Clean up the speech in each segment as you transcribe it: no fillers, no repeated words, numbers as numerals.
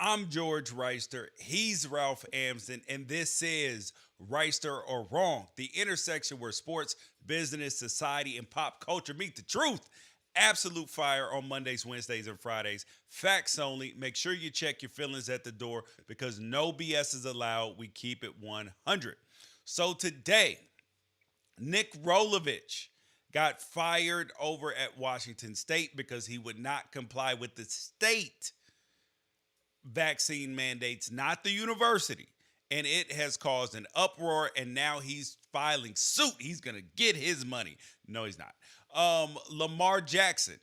I'm George Wrighster. He's Ralph Amsden, and this is Wrighster or Wrong, the intersection where sports, business, society, and pop culture meet the truth. Absolute fire on Mondays, Wednesdays, and Fridays. Facts only. Make sure you check your feelings at the door because no BS is allowed. We keep it 100. So today, Nick Rolovich got fired over at Washington State because he would not comply with the state vaccine mandates, not the university. And it has caused an uproar, and now he's filing suit. He's going to get his money. No, he's not. Lamar Jackson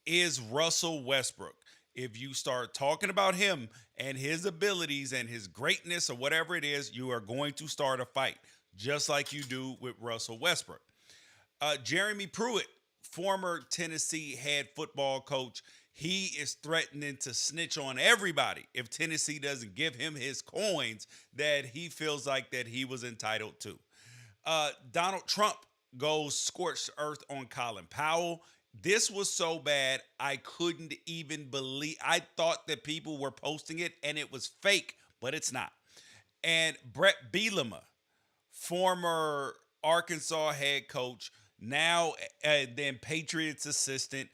is Russell Westbrook. If you start talking about him and his abilities and his greatness or whatever it is, you are going to start a fight, just like you do with Russell Westbrook. Jeremy Pruitt, former Tennessee head football coach, he is threatening to snitch on everybody if Tennessee doesn't give him his coins that he feels like that he was entitled to. Donald Trump goes scorched earth on Colin Powell. This was so bad, I couldn't even believe. I thought that people were posting it and it was fake, but it's not. And Brett Bielema, former Arkansas head coach, now then Patriots assistant,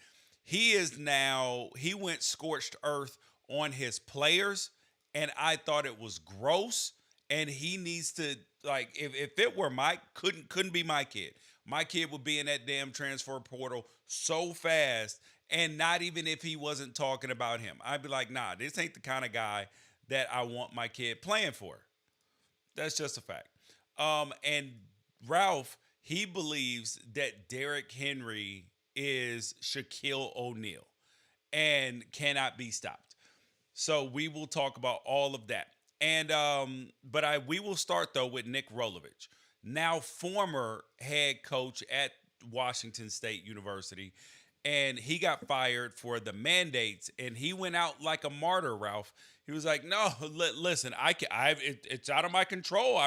he went scorched earth on his players, and I thought it was gross. And he needs to, like, if it were couldn't be my kid. My kid would be in that damn transfer portal so fast, and not even if he wasn't talking about him. I'd be like, nah, this ain't the kind of guy that I want my kid playing for. That's just a fact. And Ralph, he believes that Derrick Henry is Shaquille O'Neal and cannot be stopped. So we will talk about all of that. And we will start though with Nick Rolovich, now former head coach at Washington State University, and he got fired for the mandates, and he went out like a martyr. Ralph, he was like, "No, listen, it's out of my control.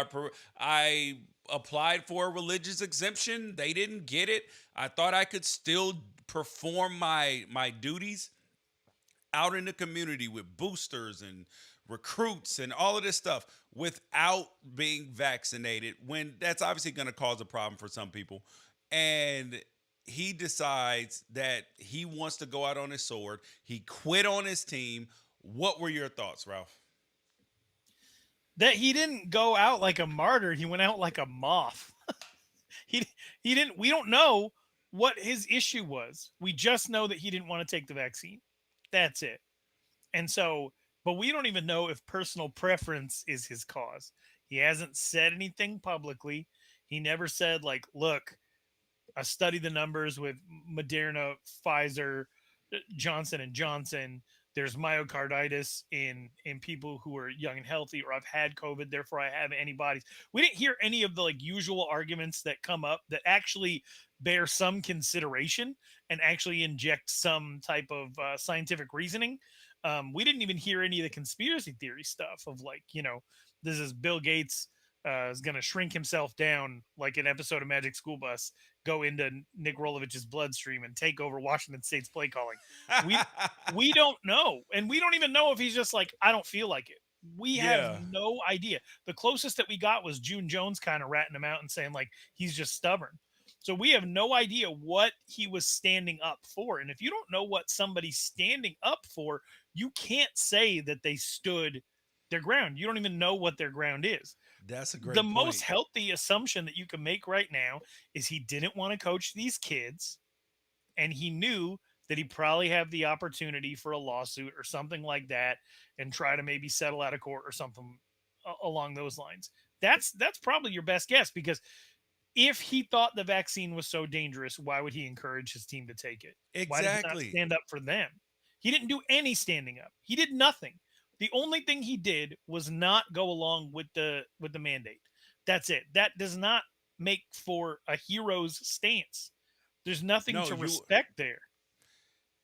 I applied for a religious exemption. They didn't get it. I thought I could still perform my duties out in the community with boosters and recruits and all of this stuff without being vaccinated, when that's obviously going to cause a problem for some people." And he decides that he wants to go out on his sword. He quit on his team. What were your thoughts, Ralph? That he didn't go out like a martyr, he went out like a moth. he he didn't We don't know what his issue was. We just know that he didn't want to take the vaccine. That's it. And so, but we don't even know if personal preference is his cause. He hasn't said anything publicly. He never said, like, look, I studied the numbers with Moderna, Pfizer, Johnson and Johnson. There's myocarditis in people who are young and healthy, or I've had COVID, therefore I have antibodies. We didn't hear any of the like usual arguments that come up that actually bear some consideration and actually inject some type of scientific reasoning. We didn't even hear any of the conspiracy theory stuff of, like, this is Bill Gates is going to shrink himself down like an episode of Magic School Bus, go into Nick Rolovich's bloodstream and take over Washington State's play calling. We we don't know, and we don't even know if he's just like, I don't feel like it. We have Yeah, no idea. The closest that we got was June Jones kind of ratting him out and saying, like, he's just stubborn. So we have no idea what he was standing up for. And if you don't know what somebody's standing up for, you can't say that they stood their ground. You don't even know what their ground is. that's a The great most point. healthy assumption that you can make right now is he didn't want to coach these kids, and he knew that he probably have the opportunity for a lawsuit or something like that, and try to maybe settle out of court or something along those lines. That's probably your best guess, because if he thought the vaccine was so dangerous, why would he encourage his team to take it? Why did he not Exactly. stand up for them? He didn't do any standing up. He did nothing. The only thing he did was not go along with the mandate. That's it. That does not make for a hero's stance. There's nothing No, to you respect there.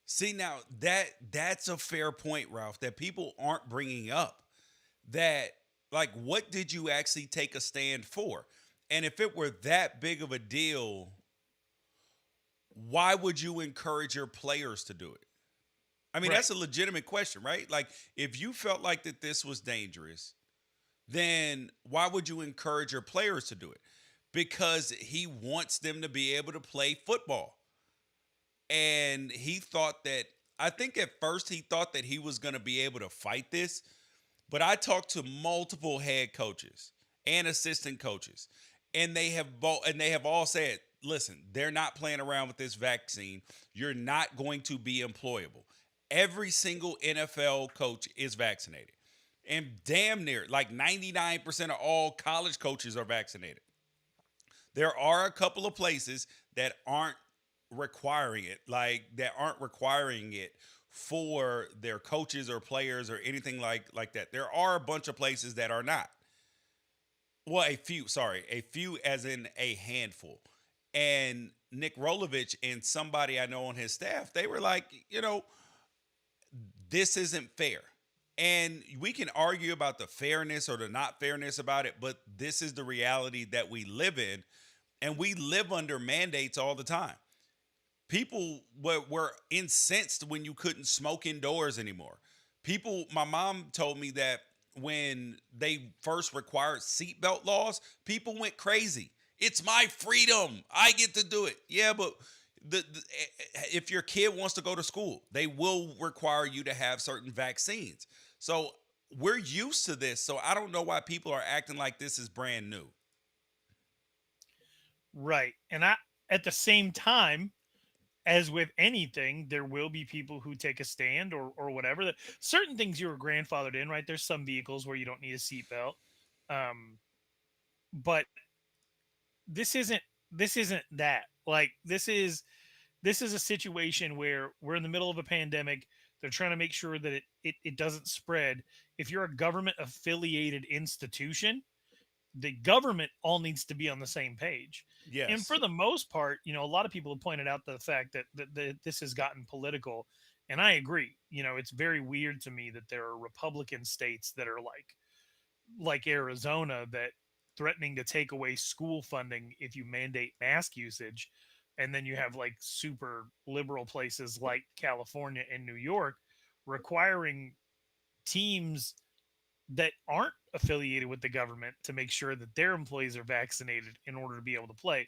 see now that's a fair point, Ralph, that people aren't bringing up. That, like, what did you actually take a stand for? And if it were that big of a deal, why would you encourage your players to do it? I mean, Right. that's a legitimate question, right? Like, if you felt like that this was dangerous, then why would you encourage your players to do it? Because he wants them to be able to play football. And he thought that, I think at first he thought that he was going to be able to fight this. But I talked to multiple head coaches and assistant coaches, and they have all said, "Listen, they're not playing around with this vaccine. You're not going to be employable." Every single NFL coach is vaccinated, and damn near like 99% of all college coaches are vaccinated. There are a couple of places that aren't requiring it, for their coaches or players or anything like that. There are a bunch of places that are not. Well, a few as in a handful. And Nick Rolovich and somebody I know on his staff, they were like, this isn't fair. And we can argue about the fairness or the not fairness about it, but this is the reality that we live in. And we live under mandates all the time. People were incensed when you couldn't smoke indoors anymore. My mom told me that when they first required seatbelt laws, people went crazy. It's my freedom. I get to do it. Yeah, but if your kid wants to go to school, they will require you to have certain vaccines. So we're used to this. So I don't know why people are acting like this is brand new. Right. And at the same time, as with anything, there will be people who take a stand or whatever. That certain things you were grandfathered in, right? There's some vehicles where you don't need a seatbelt. Um, but this isn't that. Like this is a situation where we're in the middle of a pandemic. They're trying to make sure that it doesn't spread. If you're a government affiliated institution, the government all needs to be on the same page. And Yes. for the most part, a lot of people have pointed out the fact that this has gotten political. And I agree. It's very weird to me that there are Republican states that are like Arizona that threatening to take away school funding if you mandate mask usage. And then you have like super liberal places like California and New York requiring teams that aren't affiliated with the government to make sure that their employees are vaccinated in order to be able to play.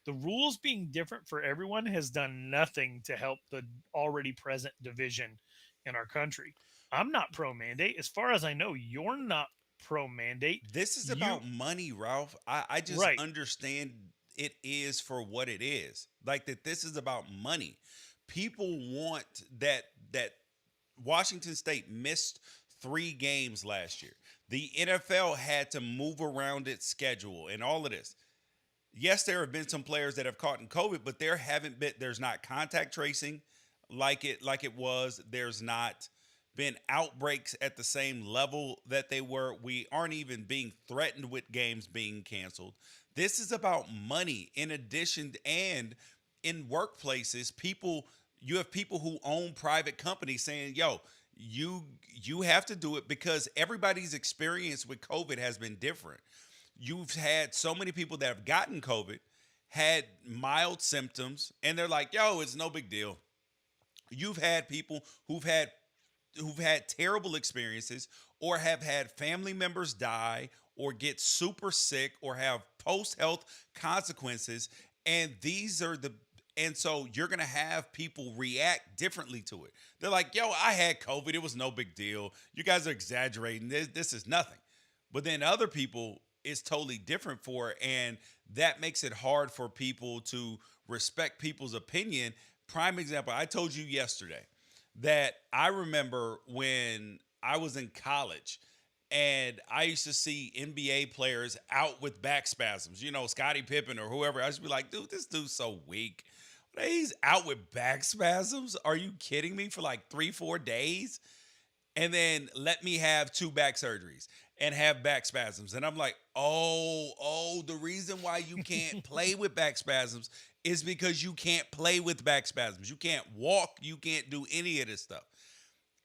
The rules being different for everyone has done nothing to help the already present division in our country. I'm not pro mandate. As far as I know, you're not pro mandate. This is You about money, Ralph. I just right. understand it is for what it is. Like that this is about money. People want that Washington State missed 3 games last year. The NFL had to move around its schedule and all of this. Yes, there have been some players that have caught in COVID, but there's not contact tracing like it was. There's not been outbreaks at the same level that they were. We aren't even being threatened with games being canceled. This is about money in addition, and in workplaces, you have people who own private companies saying, "Yo, you have to do it," because everybody's experience with COVID has been different. You've had so many people that have gotten COVID, had mild symptoms, and they're like, "Yo, it's no big deal." You've had people who've had terrible experiences or have had family members die or get super sick or have post health consequences, and so you're going to have people react differently to it. They're like, "Yo, I had COVID, it was no big deal. You guys are exaggerating. This is nothing." But then other people, it's totally different for it, and that makes it hard for people to respect people's opinion. Prime example, I told you yesterday that I remember when I was in college and I used to see NBA players out with back spasms, Scottie Pippen or whoever. I used to be like, "Dude, this dude's so weak. He's out with back spasms? Are you kidding me? For like 3, 4 days?" And then let me have 2 back surgeries and have back spasms. And I'm like, oh, the reason why you can't play with back spasms is because you can't play with back spasms. You can't walk. You can't do any of this stuff.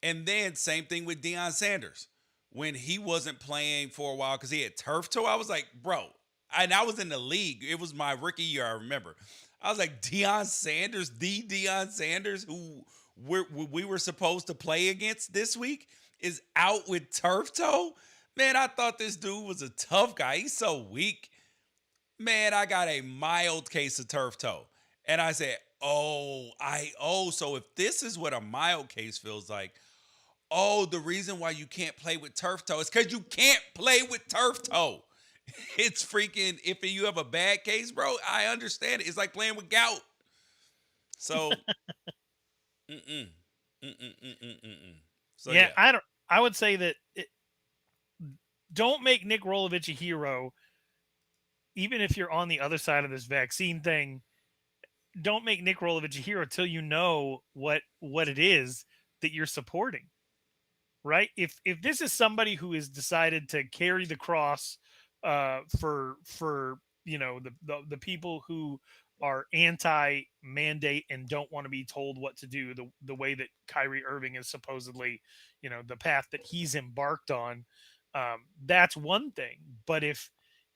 And then same thing with Deion Sanders. When he wasn't playing for a while because he had turf toe, I was like, bro. And I was in the league. It was my rookie year, I remember. I was like, Deion Sanders, the Deion Sanders who we were supposed to play against this week is out with turf toe. Man, I thought this dude was a tough guy. He's so weak. Man, I got a mild case of turf toe. And I said, so if this is what a mild case feels like, the reason why you can't play with turf toe is because you can't play with turf toe. It's freaking, if you have a bad case, bro, I understand it. It's like playing with gout. So, mm-mm, mm-mm. So, Yeah, yeah. I would say that don't make Nick Rolovich a hero, even if you're on the other side of this vaccine thing. Don't make Nick Rolovich a hero till you know what it is that you're supporting. Right? If this is somebody who has decided to carry the cross for the people who are anti-mandate and don't want to be told what to do, the way that Kyrie Irving is supposedly, the path that he's embarked on, that's one thing. But if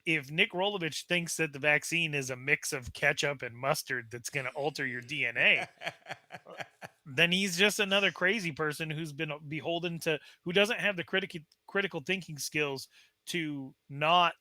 Nick Rolovich thinks that the vaccine is a mix of ketchup and mustard that's going to alter your DNA, then he's just another crazy person who's been beholden to, who doesn't have the critical thinking skills to not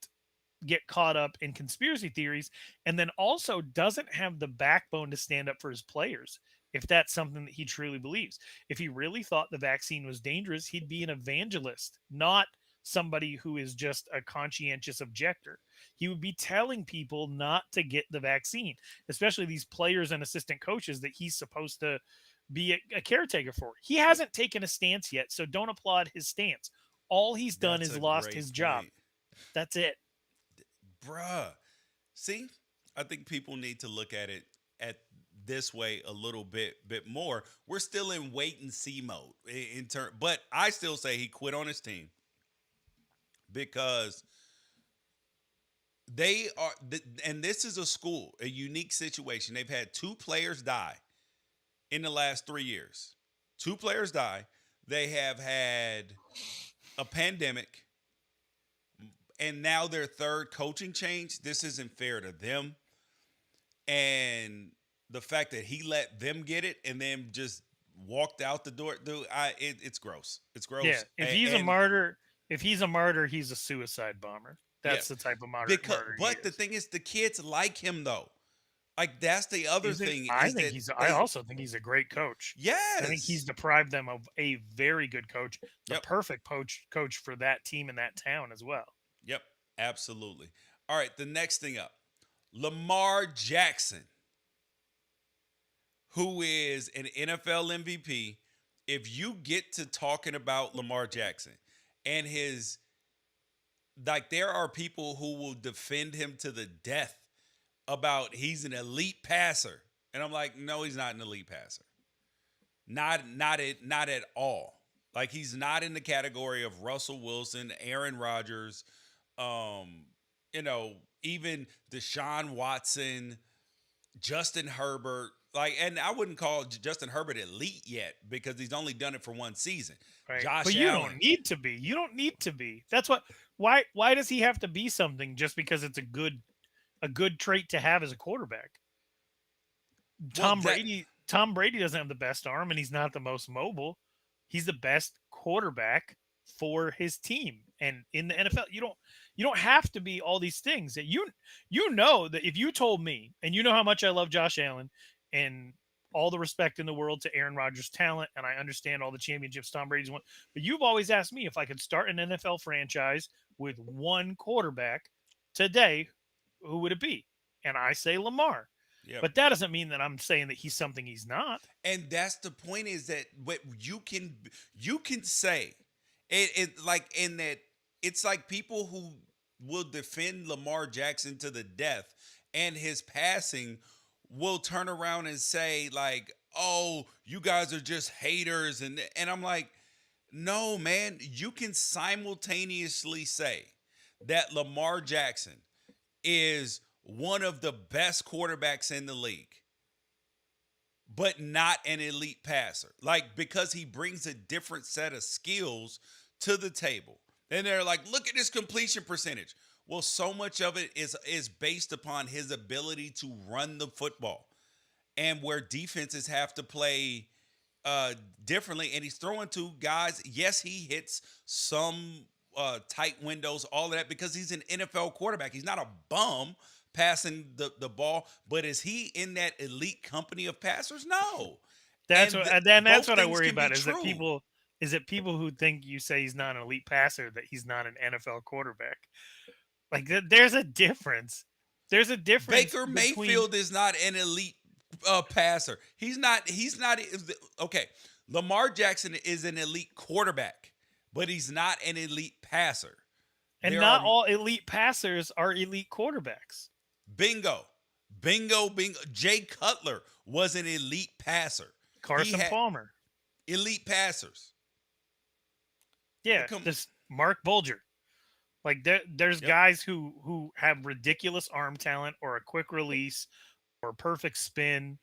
get caught up in conspiracy theories, and then also doesn't have the backbone to stand up for his players if that's something that he truly believes. If he really thought the vaccine was dangerous, he'd be an evangelist, not somebody who is just a conscientious objector. He would be telling people not to get the vaccine, especially these players and assistant coaches that he's supposed to be a caretaker for. He hasn't taken a stance yet, so don't applaud his stance. All he's done That's is a lost great his job. point. That's it. Bruh. See, I think people need to look at it at this way a little bit more. We're still in wait and see mode in turn, but I still say he quit on his team because they are, and this is a school, a unique situation. They've had two players die in the last 3 years. Two players die. They have had a pandemic, and now their third coaching change. This isn't fair to them. And the fact that he let them get it and then just walked out the door, dude, it's gross. It's gross. Yeah. If he's a martyr, he's a suicide bomber. Yeah, That's the type of martyr. but the thing is, the kids like him though. Like that's the other thing is that I also think he's a great coach. yes, I think he's deprived them of a very good coach, the Yep. perfect coach for that team in that town as well. Yep, absolutely. All right, the next thing up, Lamar Jackson, who is an NFL MVP. If you get to talking about Lamar Jackson and his, like, there are people who will defend him to the death about he's an elite passer. And I'm like, no, he's not an elite passer. Not at all. Like, he's not in the category of Russell Wilson, Aaron Rodgers, even Deshaun Watson, Justin Herbert. Like, and I wouldn't call Justin Herbert elite yet because he's only done it for one season. Right. Josh but you Allen. don't need to be. You don't need to be. That's what. Why does he have to be something just because it's a good trait to have as a quarterback? Tom Brady doesn't have the best arm and he's not the most mobile. He's the best quarterback for his team. And in the NFL, you don't have to be all these things. That you know that if you told me, and you know how much I love Josh Allen and all the respect in the world to Aaron Rodgers' talent, and I understand all the championships Tom Brady's won, but you've always asked me if I could start an NFL franchise with one quarterback today, who would it be? And I say Lamar. Yep. But that doesn't mean that I'm saying that he's something he's not. And that's the point, is that what you can say it like, in that it's like people who will defend Lamar Jackson to the death and his passing will turn around and say, like, oh, you guys are just haters. And I'm like, no, man, you can simultaneously say that Lamar Jackson is one of the best quarterbacks in the league, but not an elite passer. Like, because he brings a different set of skills to the table. And they're like, look at his completion percentage. Well, so much of it is based upon his ability to run the football, and where defenses have to play differently, and he's throwing to guys. Yes, he hits some tight windows, all of that, because he's an NFL quarterback. He's not a bum passing the ball, but is he in that elite company of passers? No. That's And what, and then that's both what I things worry can be about is that true. people who think you say he's not an elite passer that he's not an NFL quarterback. Like there's a difference. There's a difference Baker between Mayfield is not an elite passer. He's not. He's not. Okay. Lamar Jackson is an elite quarterback, but he's not an elite passer. and There are not all elite passers are elite quarterbacks. bingo, bingo, bingo. Jay Cutler was an elite passer. He Carson had Palmer. elite passers. Yeah, Come. this Mark Bulger. Like there's Yep. guys who have ridiculous arm talent or a quick release or a perfect spin.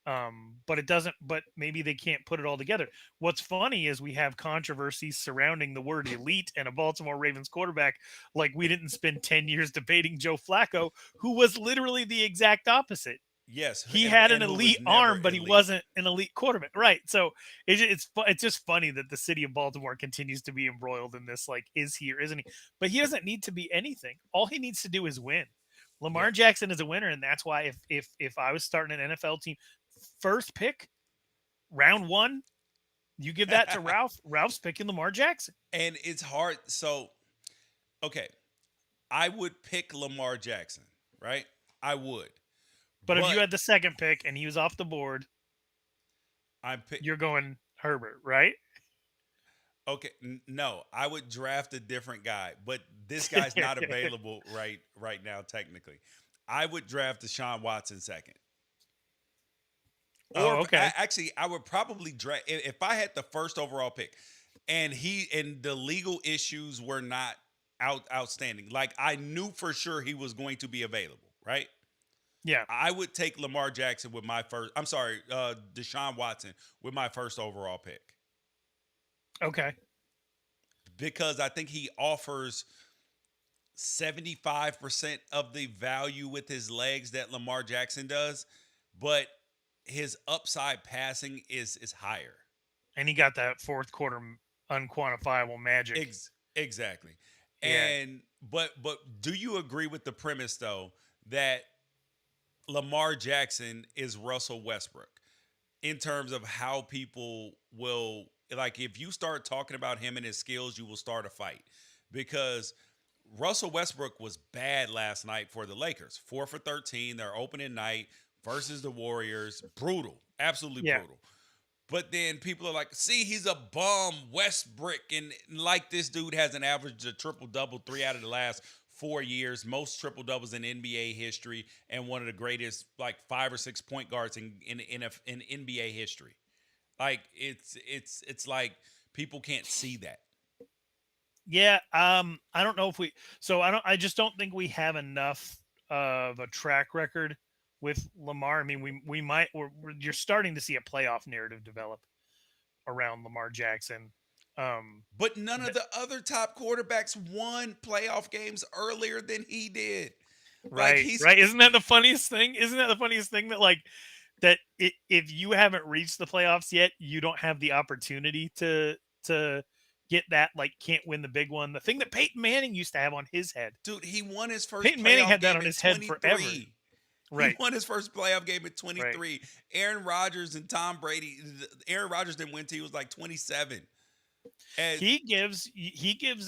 But it doesn't. But maybe they can't put it all together. What's funny is we have controversies surrounding the word elite and a Baltimore Ravens quarterback. Like we didn't spend 10 years debating Joe Flacco, who was literally the exact opposite. Yes, He had an and who was elite never arm, but he elite. wasn't an elite quarterback. Right. So it's just funny that the city of Baltimore continues to be embroiled in this. Like, is he or isn't he? But he doesn't need to be anything. All he needs to do is win. Yeah. Lamar Jackson is a winner, and that's why if I was starting an NFL team, first pick, round one, you give that to Ralph. Ralph's picking Lamar Jackson. And it's hard. So, okay, I would pick Lamar Jackson, right? I would. But if you But had the second pick and he was off the board, I'm pick. you're going Herbert, right? Okay, no, I would draft a different guy, but this guy's not available right now. Technically, I would draft Deshaun Watson second, or Oh, okay. actually, I would probably draft if I had the first overall pick, and the legal issues were not outstanding. Like I knew for sure he was going to be available, right? Yeah. I would take Lamar Jackson with my first. I'm sorry, Deshaun Watson with my first overall pick. Okay. Because I think he offers 75% of the value with his legs that Lamar Jackson does, but his upside passing is higher. And he got that fourth quarter unquantifiable magic. Exactly. Yeah. And but do you agree with the premise though that Lamar Jackson is Russell Westbrook in terms of how people will, like, if you start talking about him and his skills, you will start a fight because Russell Westbrook was bad last night for the Lakers. 4 for 13, their opening night versus the Warriors. Brutal. Absolutely Yeah. brutal. But then people are like, see, he's a bum, Westbrook. And like this dude hasn't averaged a triple double 3 out of the last 4 years, most triple doubles in NBA history, and one of the greatest, like 5 or 6 point guards in NBA history. Like it's like people can't see that. Yeah. I don't know if I just don't think we have enough of a track record with Lamar. I mean, we might, you're starting to see a playoff narrative develop around Lamar Jackson. But none of the other top quarterbacks won playoff games earlier than he did. Like Right. he's Right. Isn't that the funniest thing? Isn't that the funniest thing that if you haven't reached the playoffs yet, you don't have the opportunity to get that, like, can't win the big one. The thing that Peyton Manning used to have on his head. dude, he won his first Peyton Manning playoff had that game on at his head forever. 23. He Right. won his first playoff game at Right. 23. Aaron Rodgers and Tom Brady. Aaron Rodgers didn't win till he was like 27. And He gives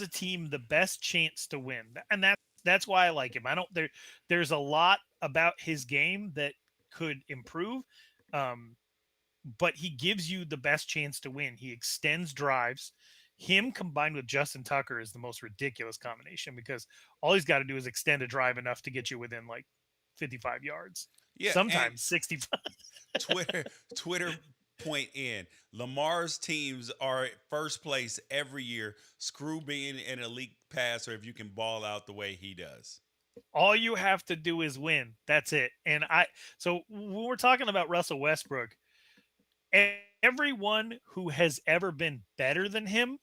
a team the best chance to win. And that's why I like him. I don't there's a lot about his game that could improve. But he gives you the best chance to win. He extends drives. Him combined with Justin Tucker is the most ridiculous combination because all he's got to do is extend a drive enough to get you within like 55 yards, yeah, and sometimes 65. Twitter point in. Lamar's teams are at first place every year. Screw being an elite passer if you can ball out the way he does. All you have to do is win. That's it. So when we're talking about Russell Westbrook, everyone who has ever been better than him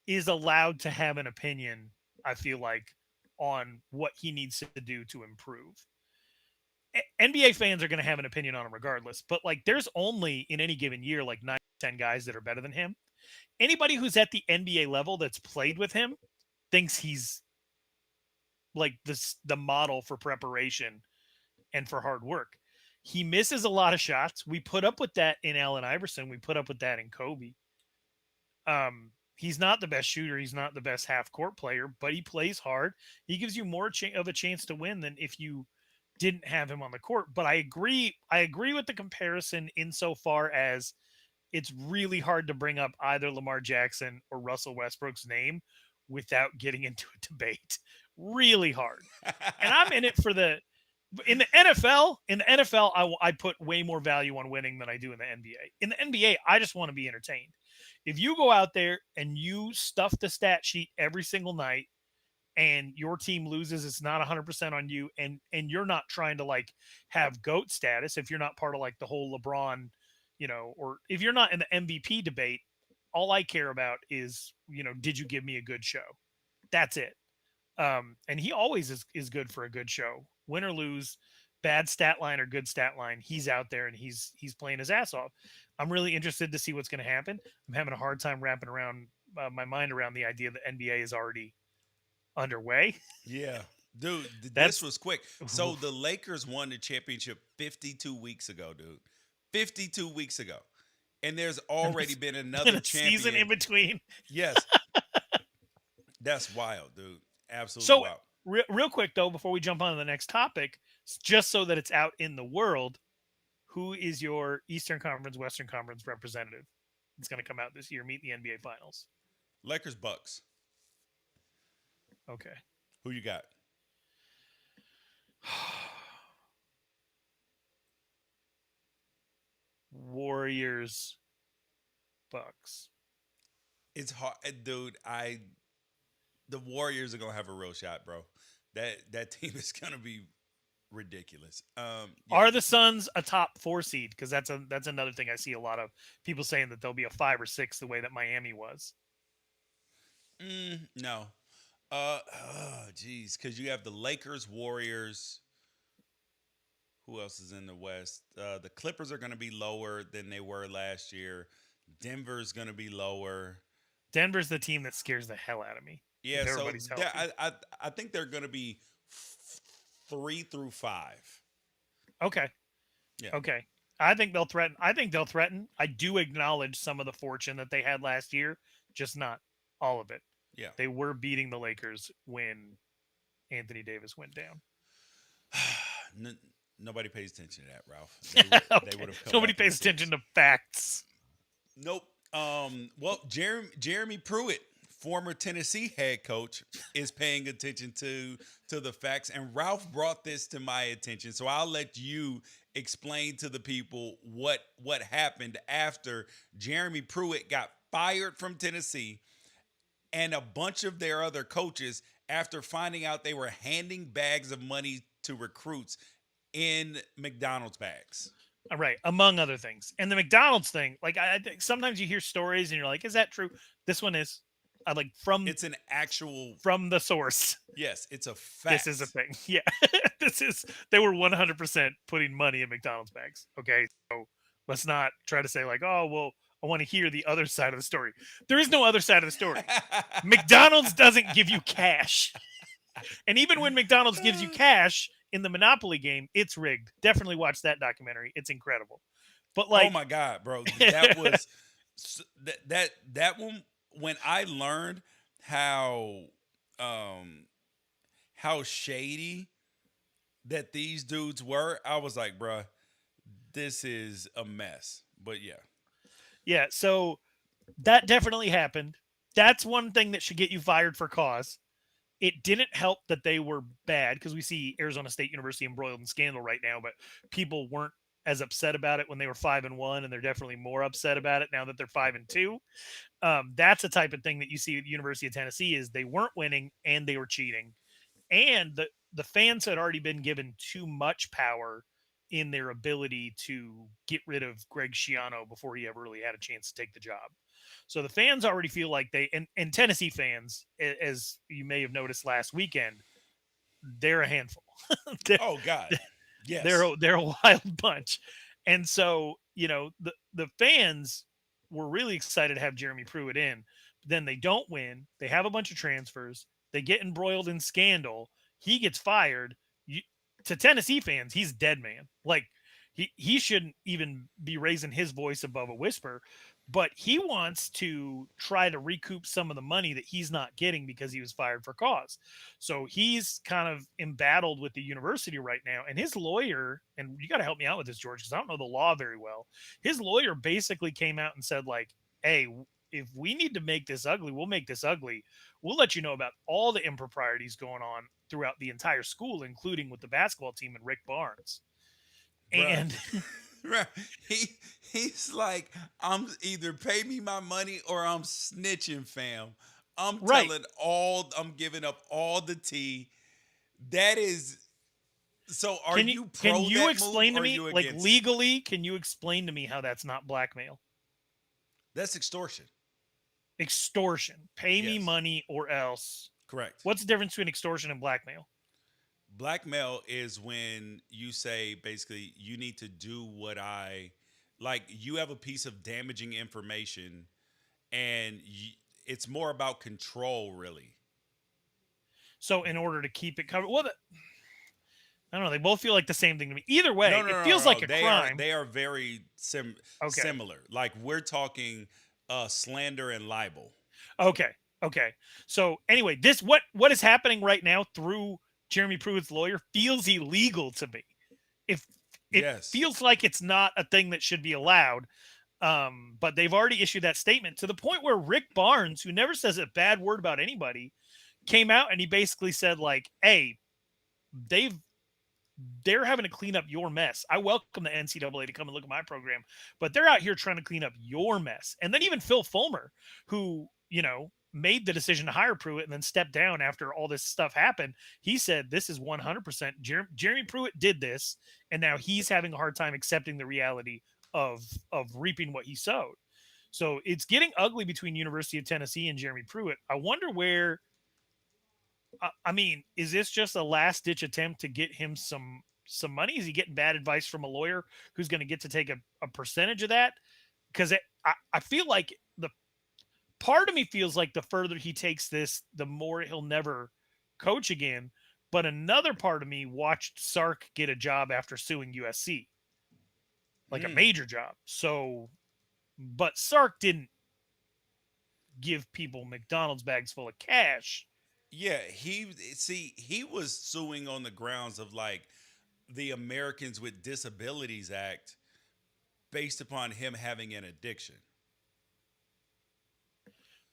is allowed to have an opinion, I feel like, on what he needs to do to improve. NBA fans are going to have an opinion on him regardless. But like, there's only in any given year like 9 10 guys that are better than him. Anybody who's at the NBA level that's played with him thinks he's like the model for preparation and for hard work. He misses a lot of shots. We put up with that in Allen Iverson. We put up with that in Kobe. He's not the best shooter. He's not the best half court player, but he plays hard. He gives you more of a chance to win than if you didn't have him on the court. But I agree. I agree with the comparison insofar as it's really hard to bring up either Lamar Jackson or Russell Westbrook's name without getting into a debate. Really hard. And I'm in it for in the NFL, I put way more value on winning than I do in the NBA. In the NBA, I just want to be entertained. If you go out there and you stuff the stat sheet every single night and your team loses, it's not 100% on you, and you're not trying to like have GOAT status if you're not part of like the whole LeBron, or if you're not in the MVP debate, all I care about is, did you give me a good show? That's it. And he always is good for a good show. Win or lose, bad stat line or good stat line, he's out there and he's playing his ass off. I'm really interested to see what's going to happen. I'm having a hard time wrapping around my mind around the idea that NBA is already underway. Yeah. Dude, this was quick. So the Lakers won the championship 52 weeks ago, dude. 52 weeks ago. And there's already been another champion. Season in between. Yes. That's wild, dude. Absolutely so, wild. Real quick, though, before we jump on to the next topic, just so that it's out in the world, who is your Eastern Conference, Western Conference representative? It's going to come out this year, meet the NBA Finals. Lakers, Bucks. Okay. Who you got? Warriors, Bucks. It's hard, dude. The Warriors are gonna have a real shot, bro. That team is gonna be ridiculous. Yeah. Are the Suns a top 4 seed? Because that's another thing I see a lot of people saying that they'll be a 5 or 6 the way that Miami was. No. Geez, because you have the Lakers, Warriors. Who else is in the West? The Clippers are going to be lower than they were last year. Denver's going to be lower. Denver's the team that scares the hell out of me. Yeah, so I think they're going to be 3 through 5. Okay. Yeah. Okay. I think they'll threaten. I do acknowledge some of the fortune that they had last year, just not all of it. Yeah. They were beating the Lakers when Anthony Davis went down. Nobody pays attention to that, Ralph. Okay. They would have. Nobody pays attention to facts. Nope. Well, Jeremy Pruitt, former Tennessee head coach, is paying attention to the facts, and Ralph brought this to my attention. So I'll let you explain to the people what happened after Jeremy Pruitt got fired from Tennessee, and a bunch of their other coaches, after finding out they were handing bags of money to recruits in McDonald's bags. All right, among other things. And the McDonald's thing, like I think sometimes you hear stories and you're like, is that true? This one is. It's an actual from the source. Yes, it's a fact. This is a thing. Yeah. They were 100% putting money in McDonald's bags. Okay. So let's not try to say like, oh, well, I want to hear the other side of the story. There is no other side of the story. McDonald's doesn't give you cash. And even when McDonald's gives you cash in the Monopoly game, it's rigged. Definitely watch that documentary. It's incredible. But like, oh my God, bro. That was that one. When I learned how shady that these dudes were, I was like, bruh, this is a mess. But yeah. Yeah, so that definitely happened. That's one thing that should get you fired for cause. It didn't help that they were bad because we see Arizona State University embroiled in scandal right now, but people weren't as upset about it when they were 5-1, and they're definitely more upset about it now that they're 5-2. That's the type of thing that you see at the University of Tennessee is they weren't winning and they were cheating. And the fans had already been given too much power in their ability to get rid of Greg Schiano before he ever really had a chance to take the job. So the fans already feel like and Tennessee fans, as you may have noticed last weekend, they're a handful. Oh God. Yes. They're a wild bunch. And so, the fans were really excited to have Jeremy Pruitt in. But then they don't win. They have a bunch of transfers. They get embroiled in scandal. He gets fired. You, to Tennessee fans, he's dead man. Like he shouldn't even be raising his voice above a whisper, but he wants to try to recoup some of the money that he's not getting because he was fired for cause. So he's kind of embattled with the university right now. And his lawyer, and you got to help me out with this, George, because I don't know the law very well. His lawyer basically came out and said, like, hey, if we need to make this ugly, we'll make this ugly. We'll let you know about all the improprieties going on throughout the entire school, including with the basketball team and Rick Barnes. Bruh. And Right. He's like, I'm either pay me my money or I'm snitching, fam. I'm right. I'm giving up all the tea. That is so are Can you you can pro you that move explain to or are me, you like, against it? legally, can you explain to me how that's not blackmail? That's extortion. Extortion. Pay me Yes. money or else. Correct. What's the difference between extortion and blackmail? Blackmail is when you say basically you need to do what I like you have a piece of damaging information and it's more about control really. So in order to keep it covered, well, I don't know. They both feel like the same thing to me. Either No, way, no, it no, feels no, no. like a They are crime. very Okay. similar. Like we're talking slander and libel. Okay. Okay. So anyway, what is happening right now through Jeremy Pruitt's lawyer feels illegal to me. If it Yes. feels like it's not a thing that should be allowed. But they've already issued that statement to the point where Rick Barnes, who never says a bad word about anybody, came out and he basically said, like, hey, they've they're having to clean up your mess. I welcome the NCAA to come and look at my program, but they're out here trying to clean up your mess. And then even Phil Fulmer, who, made the decision to hire Pruitt and then stepped down after all this stuff happened, he said this is 100% Jeremy Pruitt did this, and now he's having a hard time accepting the reality of reaping what he sowed. So it's getting ugly between University of Tennessee and Jeremy Pruitt. I wonder where. I mean, is this just a last ditch attempt to get him some money? Is he getting bad advice from a lawyer who's going to get to take a percentage of that? Because I feel like the part of me feels like the further he takes this, the more he'll never coach again. But another part of me watched Sark get a job after suing USC, like a Mm. major job. So, but Sark didn't give people McDonald's bags full of cash. Yeah, he was suing on the grounds of like the Americans with Disabilities Act based upon him having an addiction.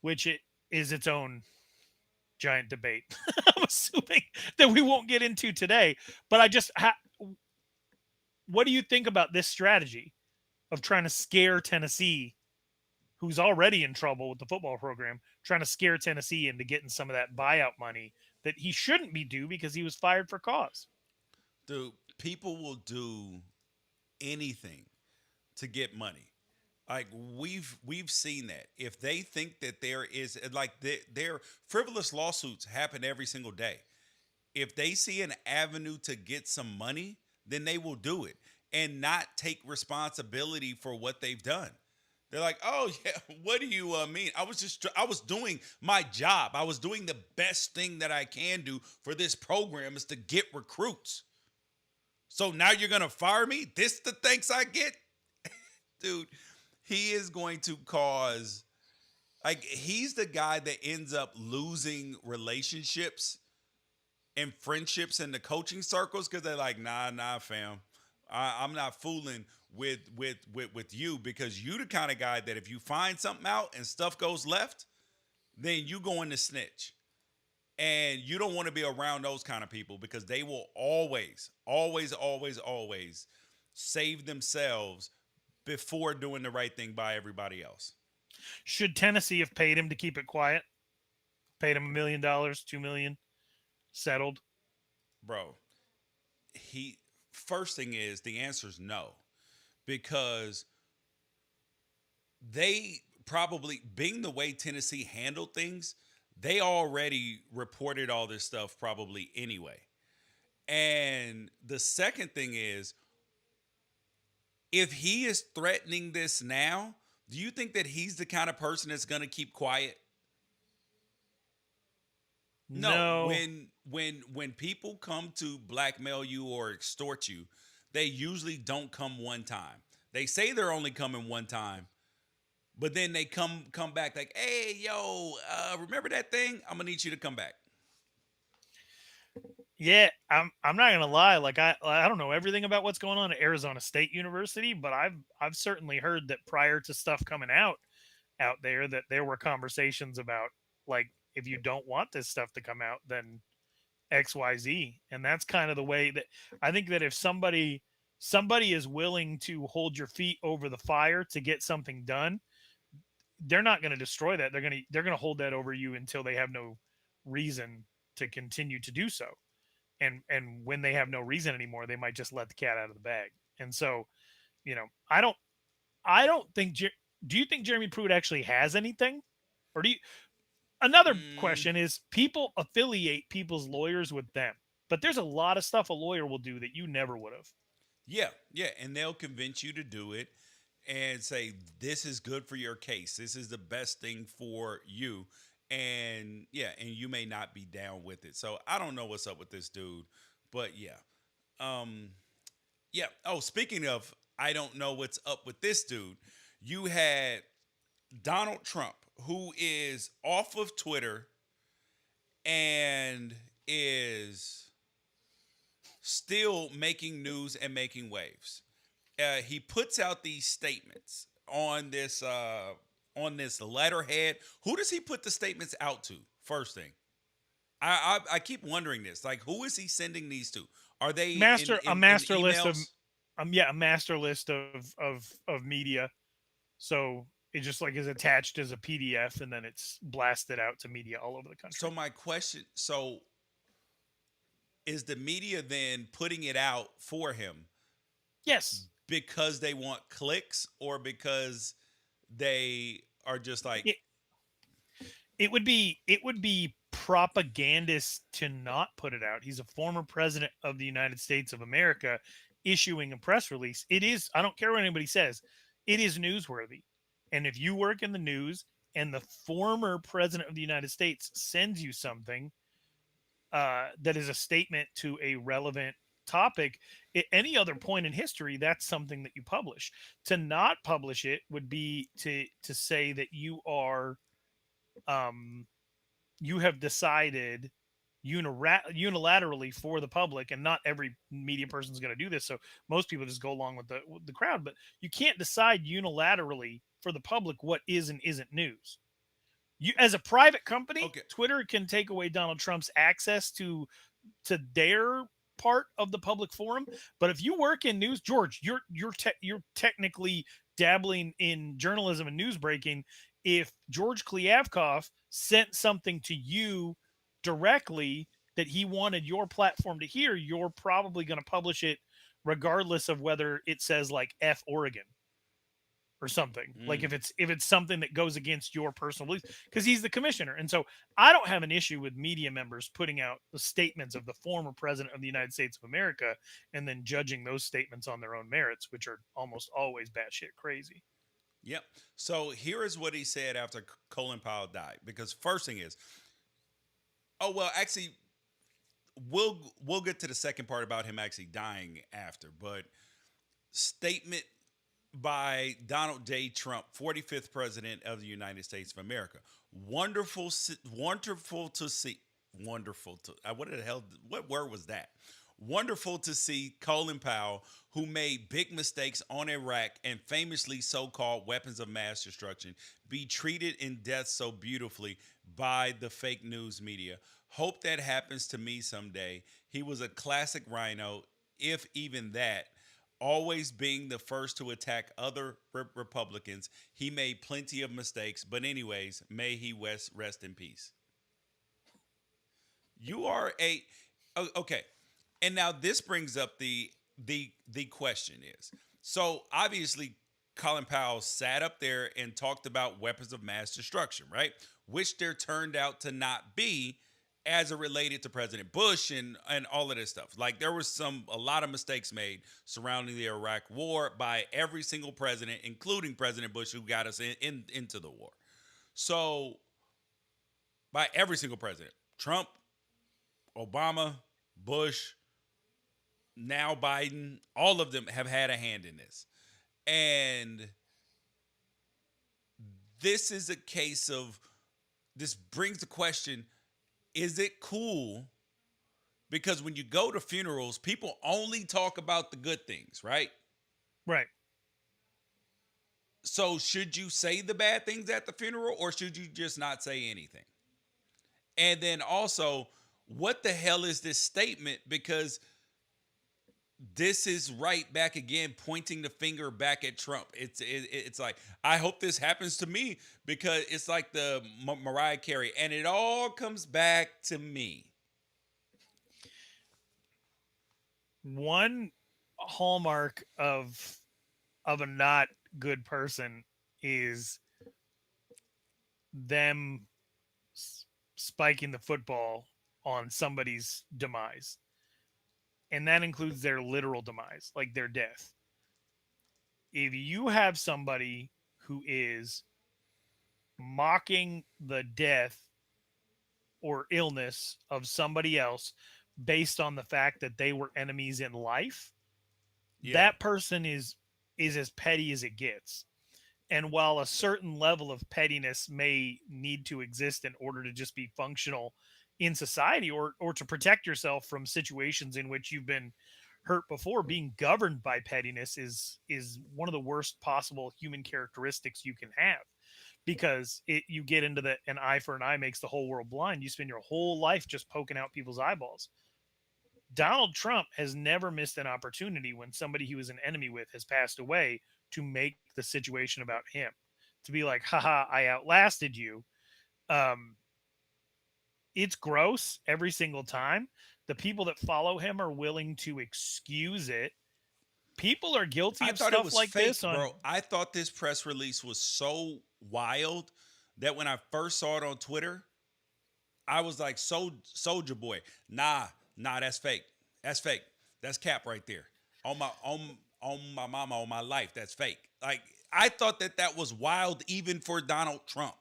Which it is its own giant debate. I'm assuming that we won't get into today. But what do you think about this strategy of trying to scare Tennessee, who's already in trouble with the football program, trying to scare Tennessee into getting some of that buyout money that he shouldn't be due because he was fired for cause? Dude, people will do anything to get money. Like we've seen that. If they think that there is like their frivolous lawsuits happen every single day. If they see an avenue to get some money, then they will do it and not take responsibility for what they've done. They're like, "Oh yeah, what do you mean? I was doing my job. I was doing the best thing that I can do for this program is to get recruits. So now you're gonna fire me? This the thanks I get, dude." He is going to cause like he's the guy that ends up losing relationships and friendships in the coaching circles because they're like, nah, fam. I'm not fooling with you because you the kind of guy that if you find something out and stuff goes left, then you go in to snitch. And you don't want to be around those kind of people because they will always save themselves before doing the right thing by everybody else. Should Tennessee have paid him to keep it quiet? Paid him $1 million, $2 million, settled. Bro, he first thing is the answer is no because they probably being the way Tennessee handled things, they already reported all this stuff probably anyway. And the second thing is, if he is threatening this now, do you think that he's the kind of person that's going to keep quiet? No, No. when people come to blackmail you or extort you, they usually don't come one time. They say they're only coming one time, but then they come back like, "Hey, yo, remember that thing? I'm gonna need you to come back." Yeah, I'm not gonna lie. Like I don't know everything about what's going on at Arizona State University, but I've certainly heard that prior to stuff coming out there that there were conversations about, like, if you don't want this stuff to come out, then XYZ. And that's kind of the way that I think that if somebody is willing to hold your feet over the fire to get something done, they're not going to destroy that. They're going to hold that over you until they have no reason to continue to do so. And when they have no reason anymore, they might just let the cat out of the bag. And so, I don't think do you think Jeremy Pruitt actually has anything? Or do you Another Mm, question is, people affiliate people's lawyers with them. But there's a lot of stuff a lawyer will do that you never would have. yeah, yeah, and they'll convince you to do it and say this is good for your case. This is the best thing for you. And yeah, and you may not be down with it. So I don't know what's up with this dude, but yeah. Um yeah. Oh, speaking of I don't know what's up with this dude. You had Donald Trump, who is off of Twitter and is still making news and making waves. He puts out these statements on this letterhead. Who does he put the statements out to? First thing, I keep wondering this. Like, who is he sending these to? Are they Master a in master list of emails? yeah, a master list of media. So it just like is attached as a PDF, and then it's blasted out to media all over the So country. my question, so is the media then putting it out for him Yes. because they want clicks or because they are just like, It, it would be propagandist to not put it out. He's a former president of the United States of America issuing a press release. It is, I don't care what anybody says, it is newsworthy. And if you work in the news and the former president of the United States sends you something that is a statement to a relevant topic at any other point in history, that's something that you publish. To not publish it would be to say that um, you have decided unilaterally for the public, and not every media person is going to do this, so most people just go along with the crowd. But you can't decide unilaterally for the public what is and isn't news. You, as a private company, okay, Twitter can take away Donald Trump's access to their part of the public forum. But if you work in news, George, you're technically dabbling in journalism and news breaking. If George Kliavkov sent something to you directly that he wanted your platform to hear, you're probably going to publish it regardless of whether it says like F Oregon or something. Like mm, if it's something that goes against your personal beliefs, because he's the commissioner. And so I don't have an issue with media members putting out the statements of the former president of the United States of America and then judging those statements on their own merits, which are almost always batshit crazy. yep. So here is what he said after Colin Powell died. Because first thing is, oh well, actually, we'll get to the second part about him actually dying after. But statement by Donald J. Trump, 45th president of the United States of America. Wonderful, wonderful to see. Wonderful to what the hell? What word was that? Wonderful to see Colin Powell, who made big mistakes on Iraq and famously so-called weapons of mass destruction, be treated in death so beautifully by the fake news media. Hope that happens to me someday. He was a classic rhino, if even that, always being the first to attack other Republicans. He made plenty of mistakes, but anyways, may he rest in peace. You are a okay, and now this brings up the question is, so obviously Colin Powell sat up there and talked about weapons of mass destruction, right? Which there turned out to not be as it related to President Bush and all of this stuff. Like there was a lot of mistakes made surrounding the Iraq War by every single president, including President Bush, who got us into the war. So by every single president, Trump, Obama, Bush, now Biden, all of them have had a hand in this. And this is a case of, this brings the question, is it cool? Because when you go to funerals, people only talk about the good things, right? Right. So should you say the bad things at the funeral, or should you just not say anything? And then also, what the hell is this statement? Because this is right back again, pointing the finger back at Trump. It's like, I hope this happens to me, because it's like the Mariah Carey, and it all comes back to me. One hallmark of a not good person is them spiking the football on somebody's demise. And that includes their literal demise, like their death. If you have somebody who is mocking the death or illness of somebody else based on the fact that they were enemies in life, that person is as petty as it gets. And while a certain level of pettiness may need to exist in order to just be functional in society, or to protect yourself from situations in which you've been hurt before, being governed by pettiness is one of the worst possible human characteristics you can have, because you get into the an eye for an eye makes the whole world blind. You spend your whole life just poking out people's eyeballs. Donald Trump has never missed an opportunity when somebody he was an enemy with has passed away to make the situation about him, to be like, haha, I outlasted you. It's gross every single time. The people that follow him are willing to excuse it. People are guilty of stuff like fake, this. Bro, I thought this press release was so wild that when I first saw it on Twitter, I was like, Soldier Boy, nah, that's fake. That's fake. That's cap right there. On my mama, on my life, that's fake. Like, I thought that was wild even for Donald Trump.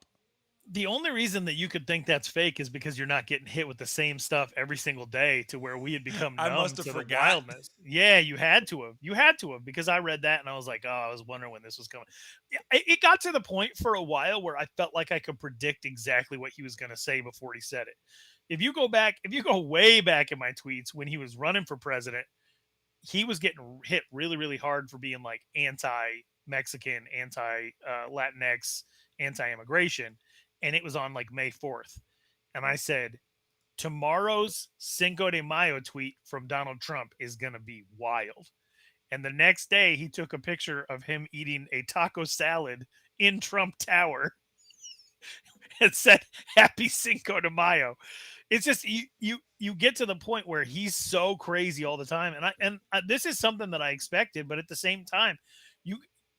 The only reason that you could think that's fake is because you're not getting hit with the same stuff every single day, to where we had become numb to the wildness. Yeah, you had to have, because I read that and I was like, oh, I was wondering when this was coming. It got to the point for a while where I felt like I could predict exactly what he was going to say before he said it. If you go way back in my tweets when he was running for president, he was getting hit really, really hard for being like anti-Mexican, anti-Latinx, anti-immigration. And it was on like May 4th. And I said, tomorrow's Cinco de Mayo tweet from Donald Trump is going to be wild. And the next day, he took a picture of him eating a taco salad in Trump Tower and said, Happy Cinco de Mayo. It's just, you get to the point where he's so crazy all the time. And this is something that I expected, but at the same time,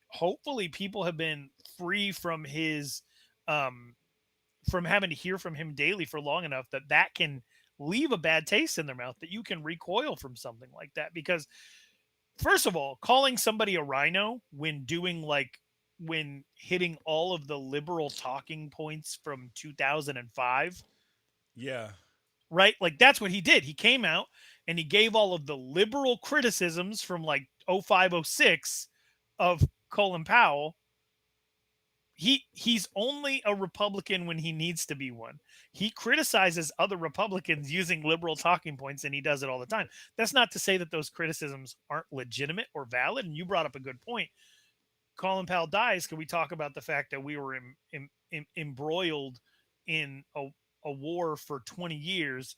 hopefully people have been free from his, from having to hear from him daily for long enough that can leave a bad taste in their mouth, that you can recoil from something like that. Because first of all, calling somebody a rhino when hitting all of the liberal talking points from 2005. Yeah. Right? Like, that's what he did. He came out and he gave all of the liberal criticisms from like 0506 of Colin Powell. He's only a Republican when he needs to be one. He criticizes other Republicans using liberal talking points, and he does it all the time. That's not to say that those criticisms aren't legitimate or valid. And you brought up a good point. Colin Powell dies. Can we talk about the fact that we were embroiled in a war for 20 years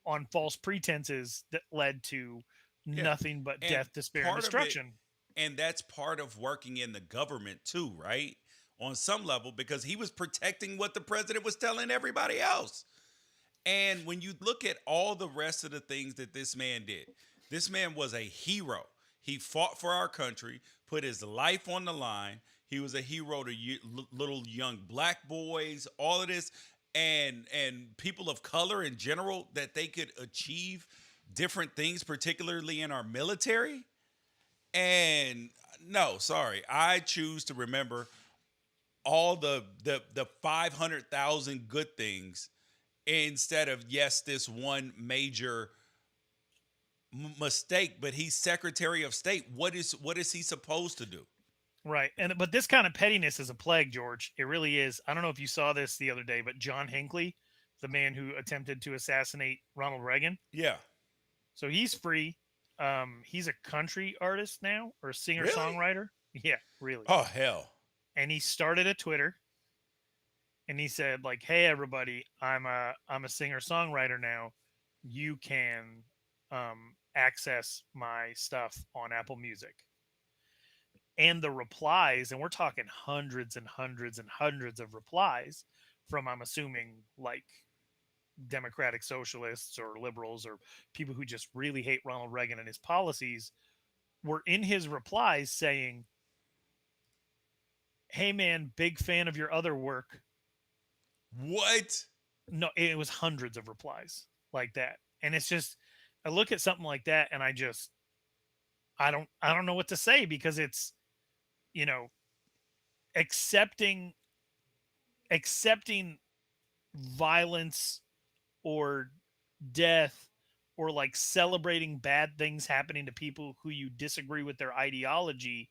on false pretenses that led to nothing but death, despair, and destruction? And that's part of working in the government too, right? On some level, because he was protecting what the president was telling everybody else. And when you look at all the rest of the things that this man did, this man was a hero. He fought for our country, put his life on the line. He was a hero to little young black boys, all of this. and people of color in general, that they could achieve different things, particularly in our military. And no, sorry, I choose to remember all the 500,000 good things instead of, yes, this one major mistake. But he's Secretary of State. What is he supposed to do? Right. But this kind of pettiness is a plague, George. It really is. I don't know if you saw this the other day, but John Hinckley, the man who attempted to assassinate Ronald Reagan, Yeah. so he's free. He's a country artist now, or a singer Really? songwriter. Yeah, really. Oh hell. And he started a Twitter, and he said like, "Hey everybody, I'm a singer songwriter now. You can access my stuff on Apple Music." And the replies, and we're talking hundreds and hundreds and hundreds of replies from, I'm assuming, like democratic socialists or liberals or people who just really hate Ronald Reagan and his policies, were in his replies saying, "Hey man, big fan of your other work." What? No, it was hundreds of replies like that. And it's just, I look at something like that and I don't know what to say, because it's, you know, accepting violence or death, or like celebrating bad things happening to people who you disagree with their ideology.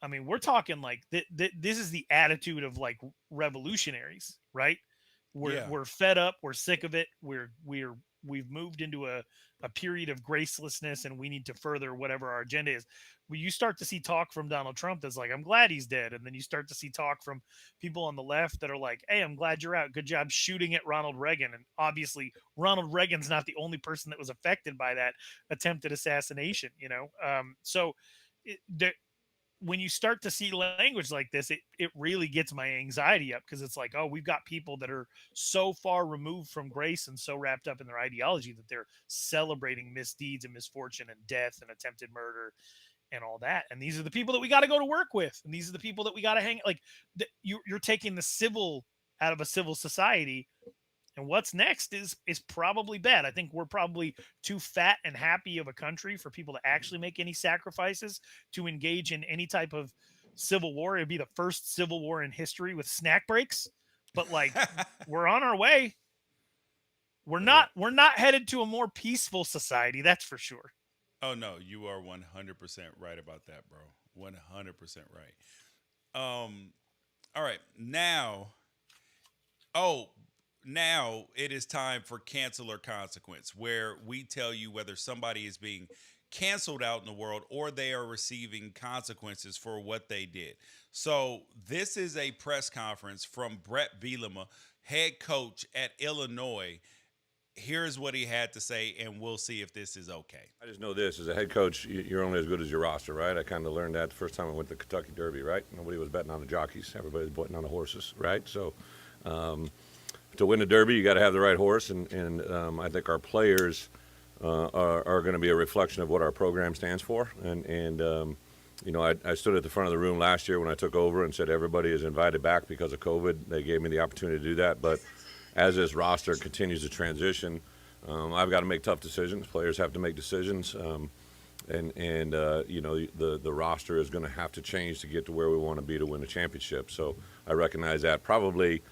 I mean, we're talking like this is the attitude of like revolutionaries, right? Yeah. We're fed up, we're sick of it. We've moved into a period of gracelessness, and we need to further whatever our agenda is. When you start to see talk from Donald Trump that's like, "I'm glad he's dead," and then you start to see talk from people on the left that are like, "Hey, I'm glad you're out. Good job shooting at Ronald Reagan." And obviously, Ronald Reagan's not the only person that was affected by that attempted assassination. So when you start to see language like this, it really gets my anxiety up, because it's like, oh, we've got people that are so far removed from grace and so wrapped up in their ideology that they're celebrating misdeeds and misfortune and death and attempted murder and all that. And these are the people that we got to go to work with. And these are the people that we got to hang, like you're taking the civil out of a civil society. And what's next is probably bad. I think we're probably too fat and happy of a country for people to actually make any sacrifices to engage in any type of civil war. It'd be the first civil war in history with snack breaks. But like, we're on our way. We're not headed to a more peaceful society, that's for sure. Oh no, you are 100% right about that, bro. 100% right. All right. Oh, now it is time for cancel or consequence, where we tell you whether somebody is being canceled out in the world or they are receiving consequences for what they did. So this is a press conference from Brett Bielema, head coach at Illinois. Here's what he had to say, and we'll see if this is okay. I just know this: as a head coach, you're only as good as your roster, right? I kind of learned that the first time I went to the Kentucky Derby, right? Nobody was betting on the jockeys; everybody was betting on the horses, right? So, to win the Derby, you got to have the right horse, and I think our players are going to be a reflection of what our program stands for. I stood at the front of the room last year when I took over and said everybody is invited back because of COVID. They gave me the opportunity to do that, but as this roster continues to transition, I've got to make tough decisions. Players have to make decisions, the roster is going to have to change to get to where we want to be to win the championship. So I recognize that probably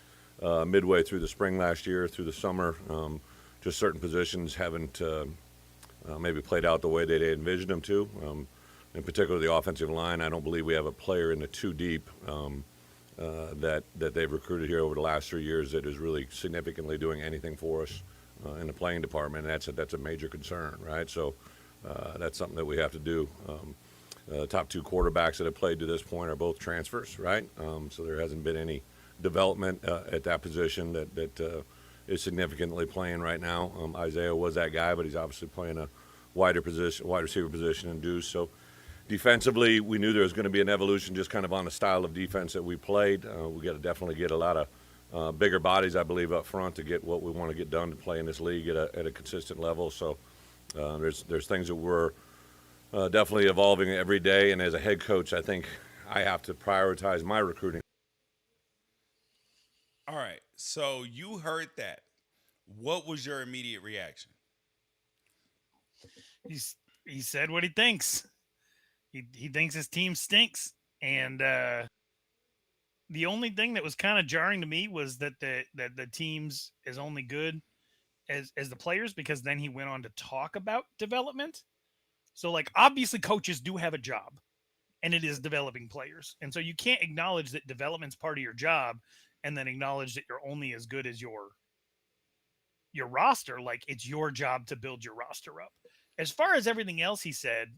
midway through the spring last year, through the summer, just certain positions haven't maybe played out the way they envisioned them to. In particular, the offensive line. I don't believe we have a player in the two deep that they've recruited here over the last 3 years that is really significantly doing anything for us in the playing department. And that's a major concern, right? So that's something that we have to do. Top two quarterbacks that have played to this point are both transfers, right? So there hasn't been any development at that position that is significantly playing right now. Isaiah was that guy, but he's obviously playing a wide receiver position in Deuce. So defensively, we knew there was going to be an evolution just kind of on the style of defense that we played. We got to definitely get a lot of bigger bodies, I believe, up front to get what we want to get done to play in this league at a consistent level. So there's things that we're definitely evolving every day. And as a head coach, I think I have to prioritize my recruiting. All right. So you heard that. What was your immediate reaction? He said what he thinks. He thinks his team stinks, and the only thing that was kind of jarring to me was that the team's is only good as the players, because then he went on to talk about development. So like obviously coaches do have a job, and it is developing players. And so you can't acknowledge that development's part of your job and then acknowledge that you're only as good as your roster. Like it's your job to build your roster up. As far as everything else he said,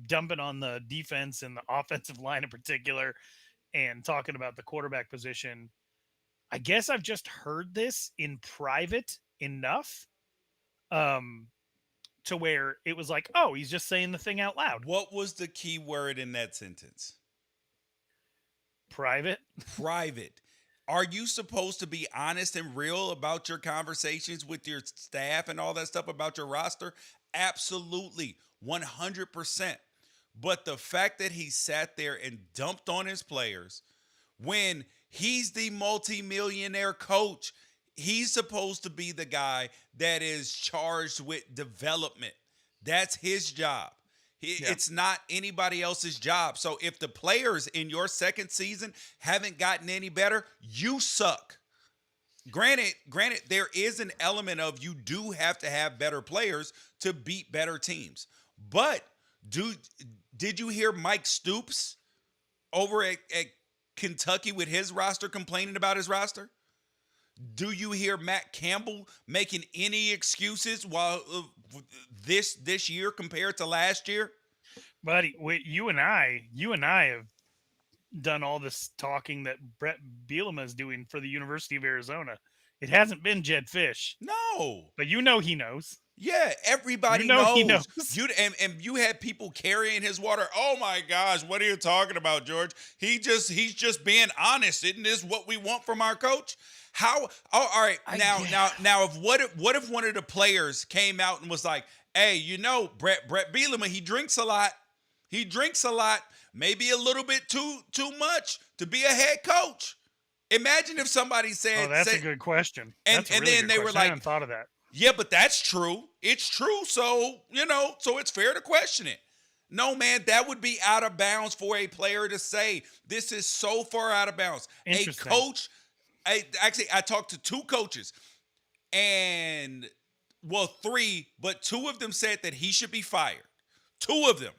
dumping on the defense and the offensive line in particular and talking about the quarterback position, I guess I've just heard this in private enough to where it was like, oh, he's just saying the thing out loud. What was the key word in that sentence? Private. Private. Are you supposed to be honest and real about your conversations with your staff and all that stuff about your roster? Absolutely. 100%. But the fact that he sat there and dumped on his players when he's the multimillionaire coach, he's supposed to be the guy that is charged with development. That's his job. It's not anybody else's job. So if the players in your second season haven't gotten any better, you suck. Granted, there is an element of you do have to have better players to beat better teams. But did you hear Mike Stoops over at Kentucky with his roster complaining about his roster? Do you hear Matt Campbell making any excuses while this year compared to last year? Buddy, you and I have done all this talking that Brett Bielema is doing for the University of Arizona. It hasn't been Jed Fish. No. But you know he knows. Yeah, everybody knows. He knows. And you had people carrying his water. Oh my gosh, what are you talking about, George? He's just being honest. Isn't this what we want from our coach? How? Oh, all right. Now, what if one of the players came out and was like, "Hey, Brett Bielema, he drinks a lot. He drinks a lot. Maybe a little bit too much to be a head coach." Imagine if somebody said, "Oh, that's a good question." And then they were like, "I hadn't thought of that." Yeah, but that's true. It's true. So so it's fair to question it. No, man, that would be out of bounds for a player to say. This is so far out of bounds. A coach. I talked to two coaches, and three, but two of them said that he should be fired. Two of them.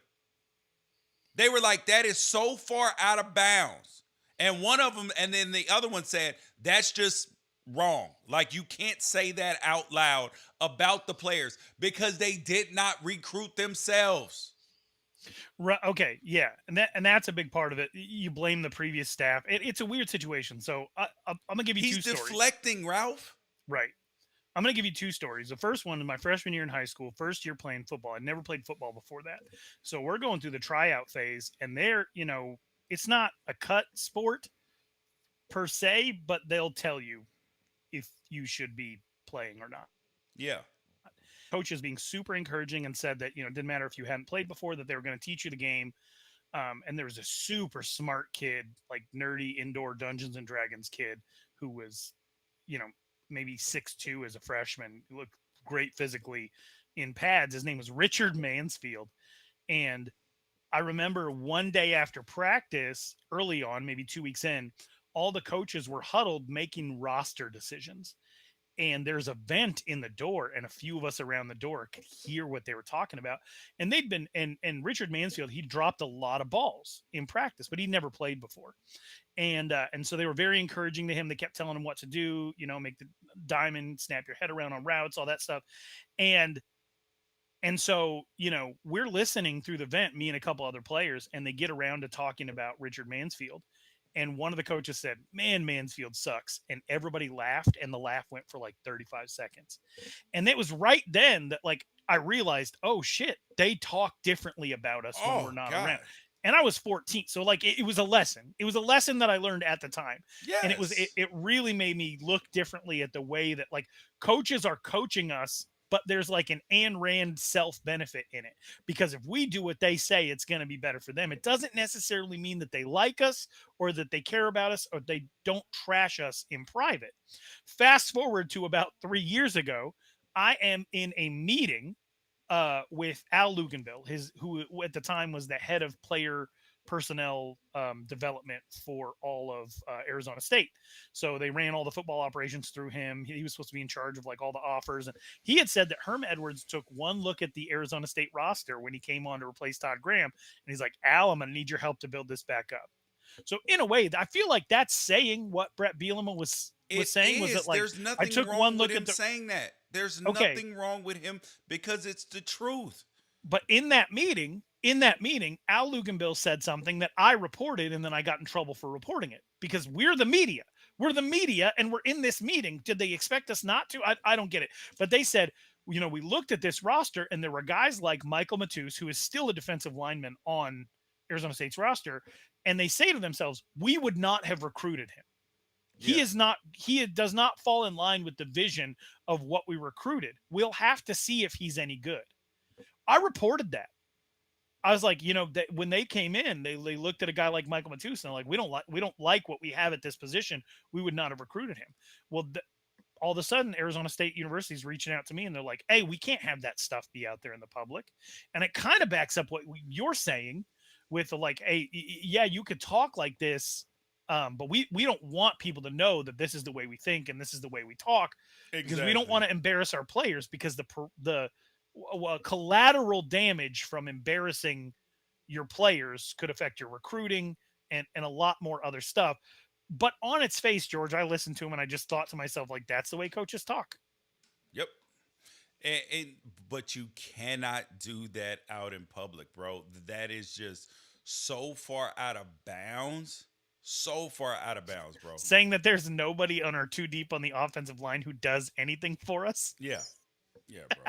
They were like, that is so far out of bounds. And one of them, and then the other one said, that's just wrong. Like, you can't say that out loud about the players because they did not recruit themselves. Right. Okay. Yeah. And that's a big part of it. You blame the previous staff. It's a weird situation. So I'm going to give you two stories. He's deflecting, Ralph. Right. I'm going to give you two stories. The first one is my freshman year in high school, first year playing football. I'd never played football before that. So we're going through the tryout phase, and it's not a cut sport per se, but they'll tell you if you should be playing or not. Yeah. Coaches being super encouraging and said that, it didn't matter if you hadn't played before, that they were going to teach you the game. And there was a super smart kid, like nerdy indoor Dungeons and Dragons kid who was, maybe 6'2" as a freshman, looked great physically in pads. His name was Richard Mansfield. And I remember one day after practice, early on, maybe 2 weeks in, all the coaches were huddled making roster decisions. And there's a vent in the door, and a few of us around the door could hear what they were talking about. And they'd been, and Richard Mansfield, he dropped a lot of balls in practice, but he'd never played before. And so they were very encouraging to him. They kept telling him what to do, make the diamond, snap your head around on routes, all that stuff. And so, we're listening through the vent, me and a couple other players, and they get around to talking about Richard Mansfield. And one of the coaches said, "Man, Mansfield sucks." And everybody laughed, and the laugh went for like 35 seconds. And it was right then that I realized, oh shit, they talk differently about us when we're not around. And I was 14. So it was a lesson. It was a lesson that I learned at the time. Yes. And it really made me look differently at the way that coaches are coaching us but there's like an Ayn Rand self-benefit in it, because if we do what they say, it's going to be better for them. It doesn't necessarily mean that they like us or that they care about us or they don't trash us in private. Fast forward to about 3 years ago, I am in a meeting with Al Luganville, who at the time was the head of player personnel development for all of Arizona State. So they ran all the football operations through him. He was supposed to be in charge of like all the offers. And he had said that Herm Edwards took one look at the Arizona State roster when he came on to replace Todd Graham. And he's like, Al, I'm going to need your help to build this back up. So in a way, I feel like that's saying what Brett Bielema was saying. Was it like, there's nothing I took wrong one look with him at the saying that. There's Okay. nothing wrong with him because it's the truth. But in that meeting, Al Luganville said something that I reported, and then I got in trouble for reporting it because we're the media. We're the media, and we're in this meeting. Did they expect us not to? I don't get it. But they said, we looked at this roster, and there were guys like Michael Matus, who is still a defensive lineman on Arizona State's roster, and they say to themselves, we would not have recruited him. He does not fall in line with the vision of what we recruited. We'll have to see if he's any good. I reported that. I was like, that when they came in, they looked at a guy like Michael Matus and they're like, we don't like what we have at this position. We would not have recruited him. Well, all of a sudden, Arizona State University is reaching out to me and they're like, hey, we can't have that stuff be out there in the public. And it kind of backs up what you're saying with like, hey, yeah, you could talk like this, but we don't want people to know that this is the way we think and this is the way we talk, because we don't want to embarrass our players, because the collateral damage from embarrassing your players could affect your recruiting and a lot more other stuff. But on its face, George, I listened to him and I just thought to myself, like, that's the way coaches talk. Yep. But you cannot do that out in public, bro. That is just so far out of bounds. So far out of bounds, bro. Saying that there's nobody on our too deep on the offensive line who does anything for us. Yeah, bro.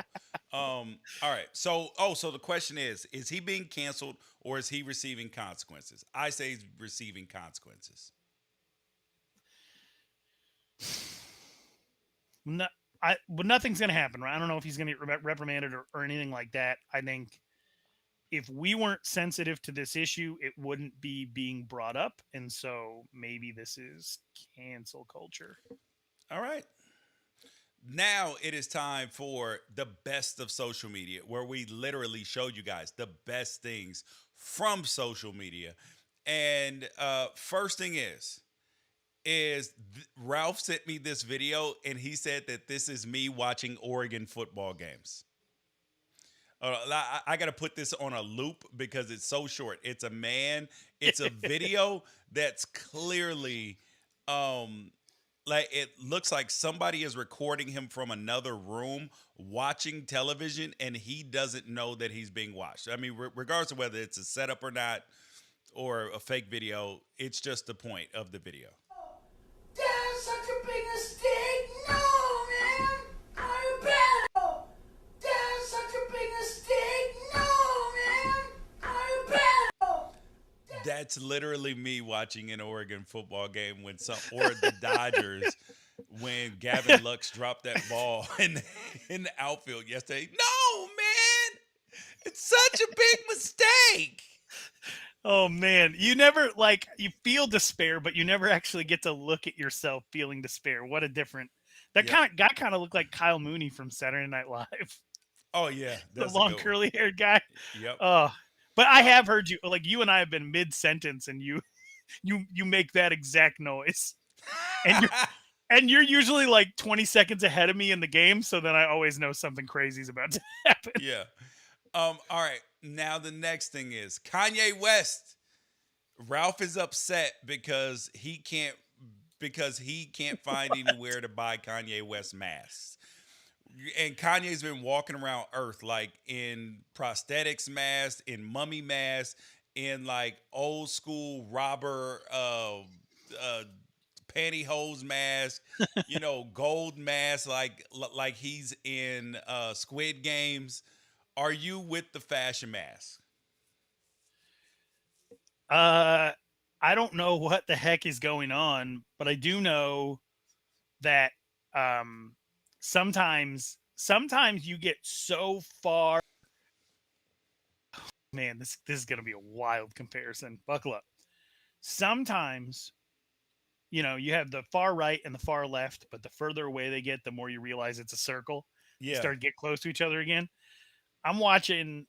All right. So the question is he being canceled or is he receiving consequences? I say he's receiving consequences. But nothing's going to happen, right? I don't know if he's going to get reprimanded or anything like that. I think if we weren't sensitive to this issue, it wouldn't be being brought up. And so maybe this is cancel culture. All right. Now it is time for the best of social media, where we literally show you guys the best things from social media. And first thing is Ralph sent me this video, and he said that this is me watching Oregon football games. I got to put this on a loop because it's so short. It's a video that's clearly like it looks like somebody is recording him from another room watching television, and he doesn't know that he's being watched. I mean, regardless of whether it's a setup or not or a fake video, it's just the point of the video. That's such a big mistake. No, man. I'm bad. That's such a big mistake. No, man. I'm bad. That's literally me watching an Oregon football game or the Dodgers when Gavin Lux dropped that ball in the outfield yesterday. No, man. It's such a big mistake. Oh man, you feel despair, but you never actually get to look at yourself feeling despair. What a different guy kind of looked like Kyle Mooney from Saturday Night Live. Oh yeah, the long curly haired guy. Yep. But I have heard you, like, you and I have been mid sentence, and you make that exact noise, and you're usually like 20 seconds ahead of me in the game, so then I always know something crazy is about to happen. Yeah. All right. Now the next thing is Kanye West. Ralph is upset because he can't find anywhere to buy Kanye West masks. And Kanye's been walking around Earth like in prosthetics masks, in mummy masks, in like old school robber pantyhose mask, gold mask, like he's in Squid Games. Are you with the fashion mask? I don't know what the heck is going on, but I do know that sometimes sometimes you get so far. Man, this is going to be a wild comparison. Buckle up. Sometimes, you have the far right and the far left, but the further away they get, the more you realize it's a circle. You Yeah. start to get close to each other again. I'm watching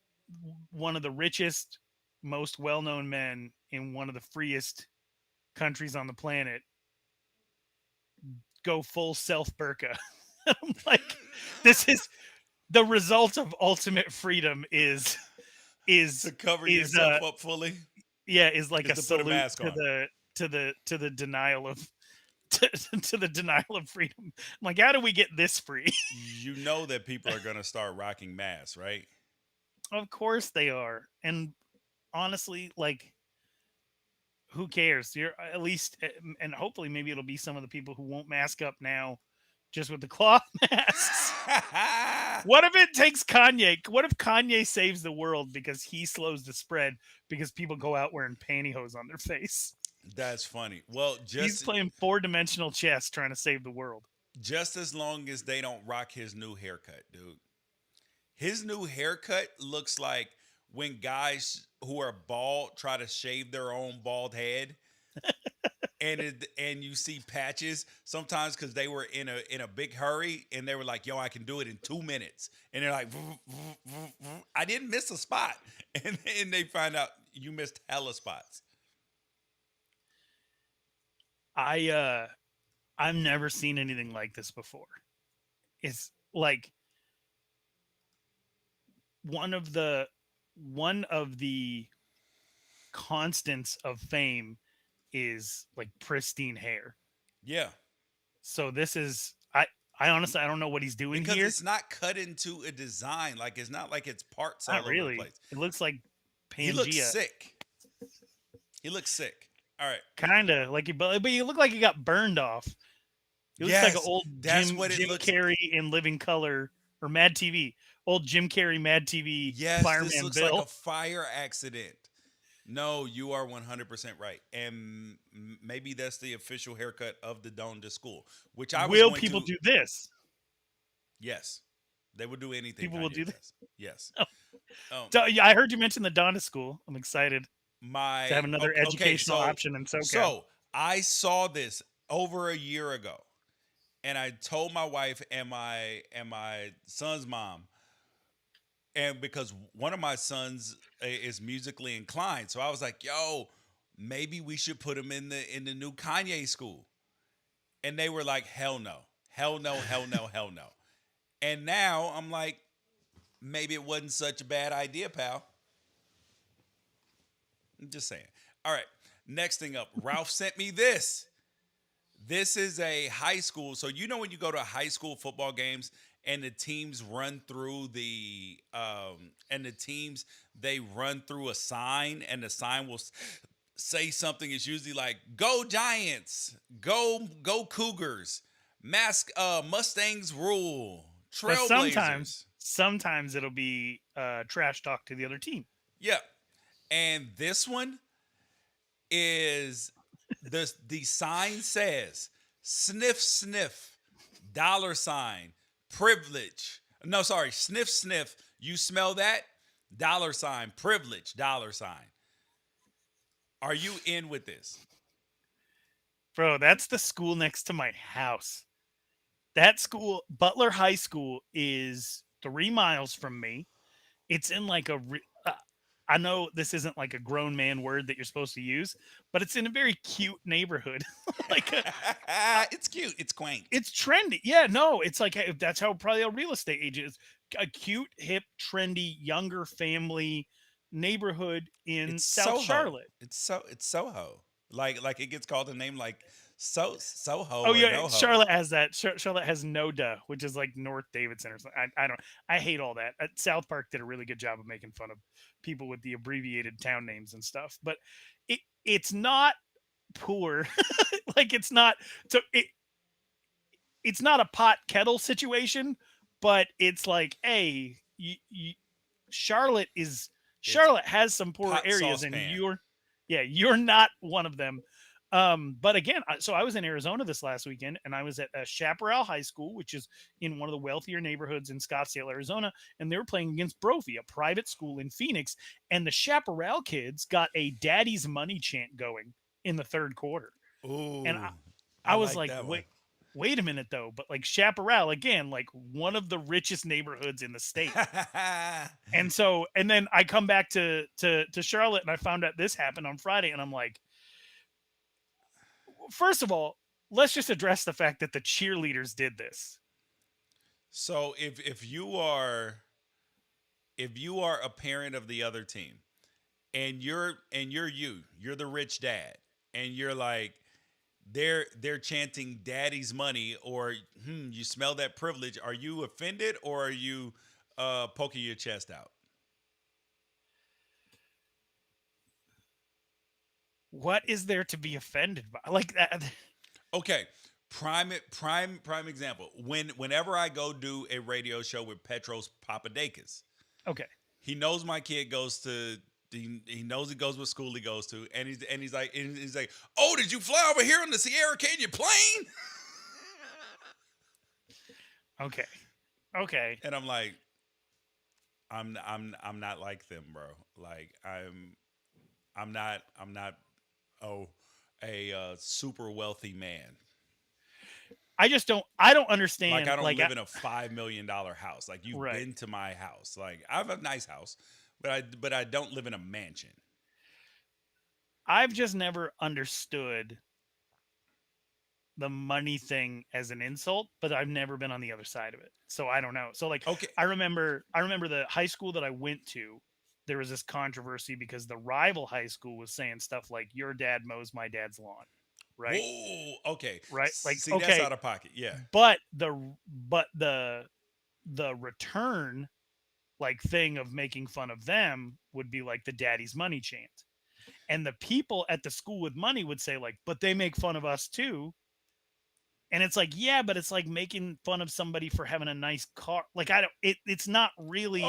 one of the richest, most well-known men in one of the freest countries on the planet go full self burqa. I'm like, this is the result of ultimate freedom is To cover yourself up fully. yeah, is like Is a to put a salute mask to on. the denial of to the denial of freedom. I'm like, how do we get this free? You know that people are going to start rocking masks, right? Of course they are. And honestly, like, who cares? You're at least, and hopefully maybe it'll be some of the people who won't mask up now just with the cloth masks. What if it takes Kanye? What if Kanye saves the world because he slows the spread because people go out wearing pantyhose on their face? That's funny. Well, He's playing 4-dimensional chess trying to save the world. just as long as they don't rock his new haircut, dude. His new haircut looks like when guys who are bald try to shave their own bald head. And you see patches sometimes because they were in a big hurry and they were like, yo, I can do it in 2 minutes. And they're like, I didn't miss a spot. And then they find out you missed hella spots. I've never seen anything like this before. It's like one of the constants of fame is like pristine hair. Yeah. So this is I honestly I don't know what he's doing Because here. it's not cut into a design. Like it's not like it's parts all Not over the really. place. It looks like He looks Pangea. sick. He looks sick. All right. Kinda like but you look like you got burned off. It looks like an Yes, old that's Jim, what it Jim looks- Carrey in Living Color or Mad TV. Old Jim Carrey Mad TV Yes, fireman this looks Bill. like a fire accident. No, you are 100% right. And maybe that's the official haircut of the Don to School, which I was Will going people to, do this? Yes. They would do anything. People will Kanye do does. Yes. So, yeah, I heard you mention the Donna School. I'm excited My to have another okay, educational so- option in SoCal. So I saw this over a year ago, and I told my wife and my son's mom, and because one of my sons is musically inclined, so I was like, "Yo, maybe we should put him in the new Kanye school," and they were like, "Hell no, hell no, hell no, hell no," and now I'm like, maybe it wasn't such a bad idea, pal. I'm just saying. All right. Next thing up, Ralph sent me this. This is a high school. So you know when you go to high school football games and the teams run through they run through a sign and the sign will say something. It's usually like "Go Giants," "Go Cougars," Mustangs rule," But "Trailblazers." sometimes it'll be trash talk to the other team. Yeah. And this one is the sign says sniff sniff $, privilege. No, sorry, sniff sniff. You smell that? $, privilege, $. Are you in with this? Bro, that's the school next to my house. That school, Butler High School, is 3 miles from me. It's in like I know this isn't like a grown man word that you're supposed to use, but it's in a very cute neighborhood. It's cute. It's quaint. It's trendy. Yeah, no, it's like that's how probably a real estate agent is. A cute, hip, trendy, younger family neighborhood in It's South Soho. Charlotte. It's Soho. Like it gets called a name like Soho. Oh or yeah, NoHo. Charlotte has that. Charlotte has NoDa, which is like North Davidson or something. I hate all that. South Park did a really good job of making fun of people with the abbreviated town names and stuff. But it's not poor. Like it's not. So it's not a pot kettle situation, but it's like, hey, Charlotte has some poorer pot areas, and saucepan. you're not one of them. But again, so I was in Arizona this last weekend, and I was at Chaparral High School, which is in one of the wealthier neighborhoods in Scottsdale, Arizona, and they were playing against Brophy, a private school in Phoenix, and the Chaparral kids got a "Daddy's Money" chant going in the third quarter, Ooh, and I was like like, that one. wait a minute though, but like Chaparral again, like one of the richest neighborhoods in the state. And then I come back to Charlotte, and I found out this happened on Friday, and I'm like, first of all, let's just address the fact that the cheerleaders did this. So if you are a parent of the other team, and you're the rich dad, and you're like, they're chanting "Daddy's money," or you smell that privilege, are you offended, or are you poking your chest out? What is there to be offended by? Like that? Okay, prime example. Whenever I go do a radio show with Petros Papadakis, Okay. he knows my kid goes to. He knows he goes what school he goes to, and he's like, oh, did you fly over here on the Sierra Canyon plane? Okay. And I'm like, I'm not like them, bro. Like I'm not a super wealthy man. I don't understand. Like I don't like live in a $5 million house. Like you've Right. been to my house. Like I have a nice house, but I don't live in a mansion. I've just never understood the money thing as an insult, but I've never been on the other side of it. So I don't know. So like, Okay. I remember the high school that I went to, there was this controversy because the rival high school was saying stuff like, "Your dad mows my dad's lawn." Right. Whoa, okay. Right. Like, See, okay. that's out of pocket. Yeah. But the return like thing of making fun of them would be like the "Daddy's Money" chant. And the people at the school with money would say like, "But they make fun of us too." And it's like, yeah, but it's like making fun of somebody for having a nice car. Like it's not really. You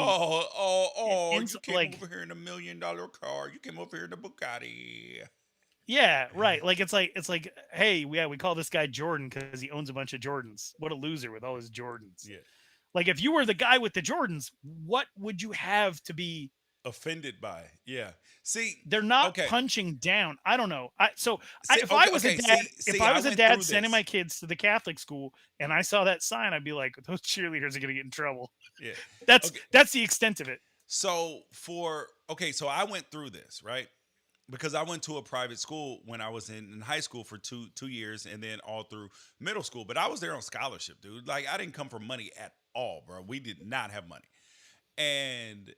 came like, over here in $1 million car. You came over here in a Bugatti. Yeah, right. Like it's like, hey, yeah, we call this guy Jordan because he owns a bunch of Jordans. What a loser with all his Jordans. Yeah. Like if you were the guy with the Jordans, what would you have to be Offended by? Yeah. See, they're not okay. punching down. I don't know. If I I was a dad went sending through my this. kids to the Catholic school and I saw that sign, I'd be like, those cheerleaders are going to get in trouble. Yeah. That's Okay. that's the extent of it. So so I went through this, right? Because I went to a private school when I was in high school for two years, and then all through middle school. But I was there on scholarship, dude. Like I didn't come from money at all, bro. We did not have money. And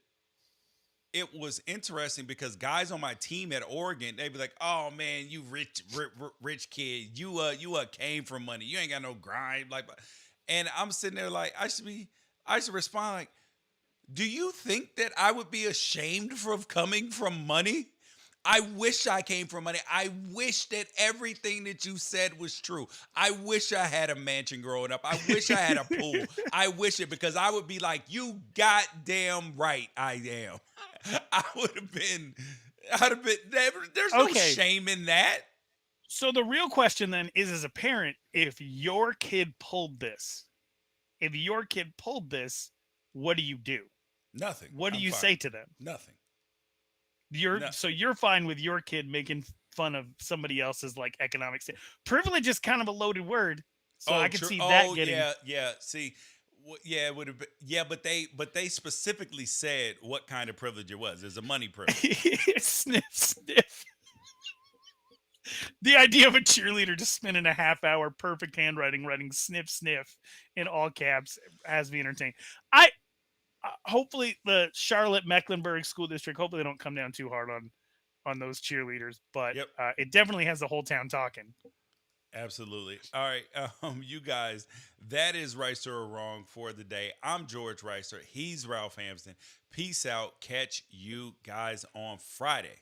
it was interesting because guys on my team at Oregon, they'd be like, "Oh man, you rich kid. You came from money. You ain't got no grind." Like, and I'm sitting there like, I should respond like, "Do you think that I would be ashamed of coming from money? I wish I came from money. I wish that everything that you said was true. I wish I had a mansion growing up. I wish I had a pool. I wish it, because I would be like, you goddamn right I am." I'd have been, there's no shame in that. So the real question then is, as a parent, if your kid pulled this, what do you do? Nothing. What do I'm you fine. say to them? Nothing. So you're fine with your kid making fun of somebody else's like economic state. Privilege is kind of a loaded word, so I could see that getting. Yeah. See, it would have been. Yeah, but they specifically said what kind of privilege it was. There's a money privilege. Sniff, sniff. The idea of a cheerleader just spending a half hour, perfect handwriting, writing "sniff, sniff" in all caps has me entertained. Hopefully the Charlotte Mecklenburg School District, hopefully they don't come down too hard on those cheerleaders, but Yep. It definitely has the whole town talking. Absolutely. All right, you guys, that is Wrighster or Wrong for the day. I'm George Wrighster. He's Ralph Hampson. Peace out. Catch you guys on Friday.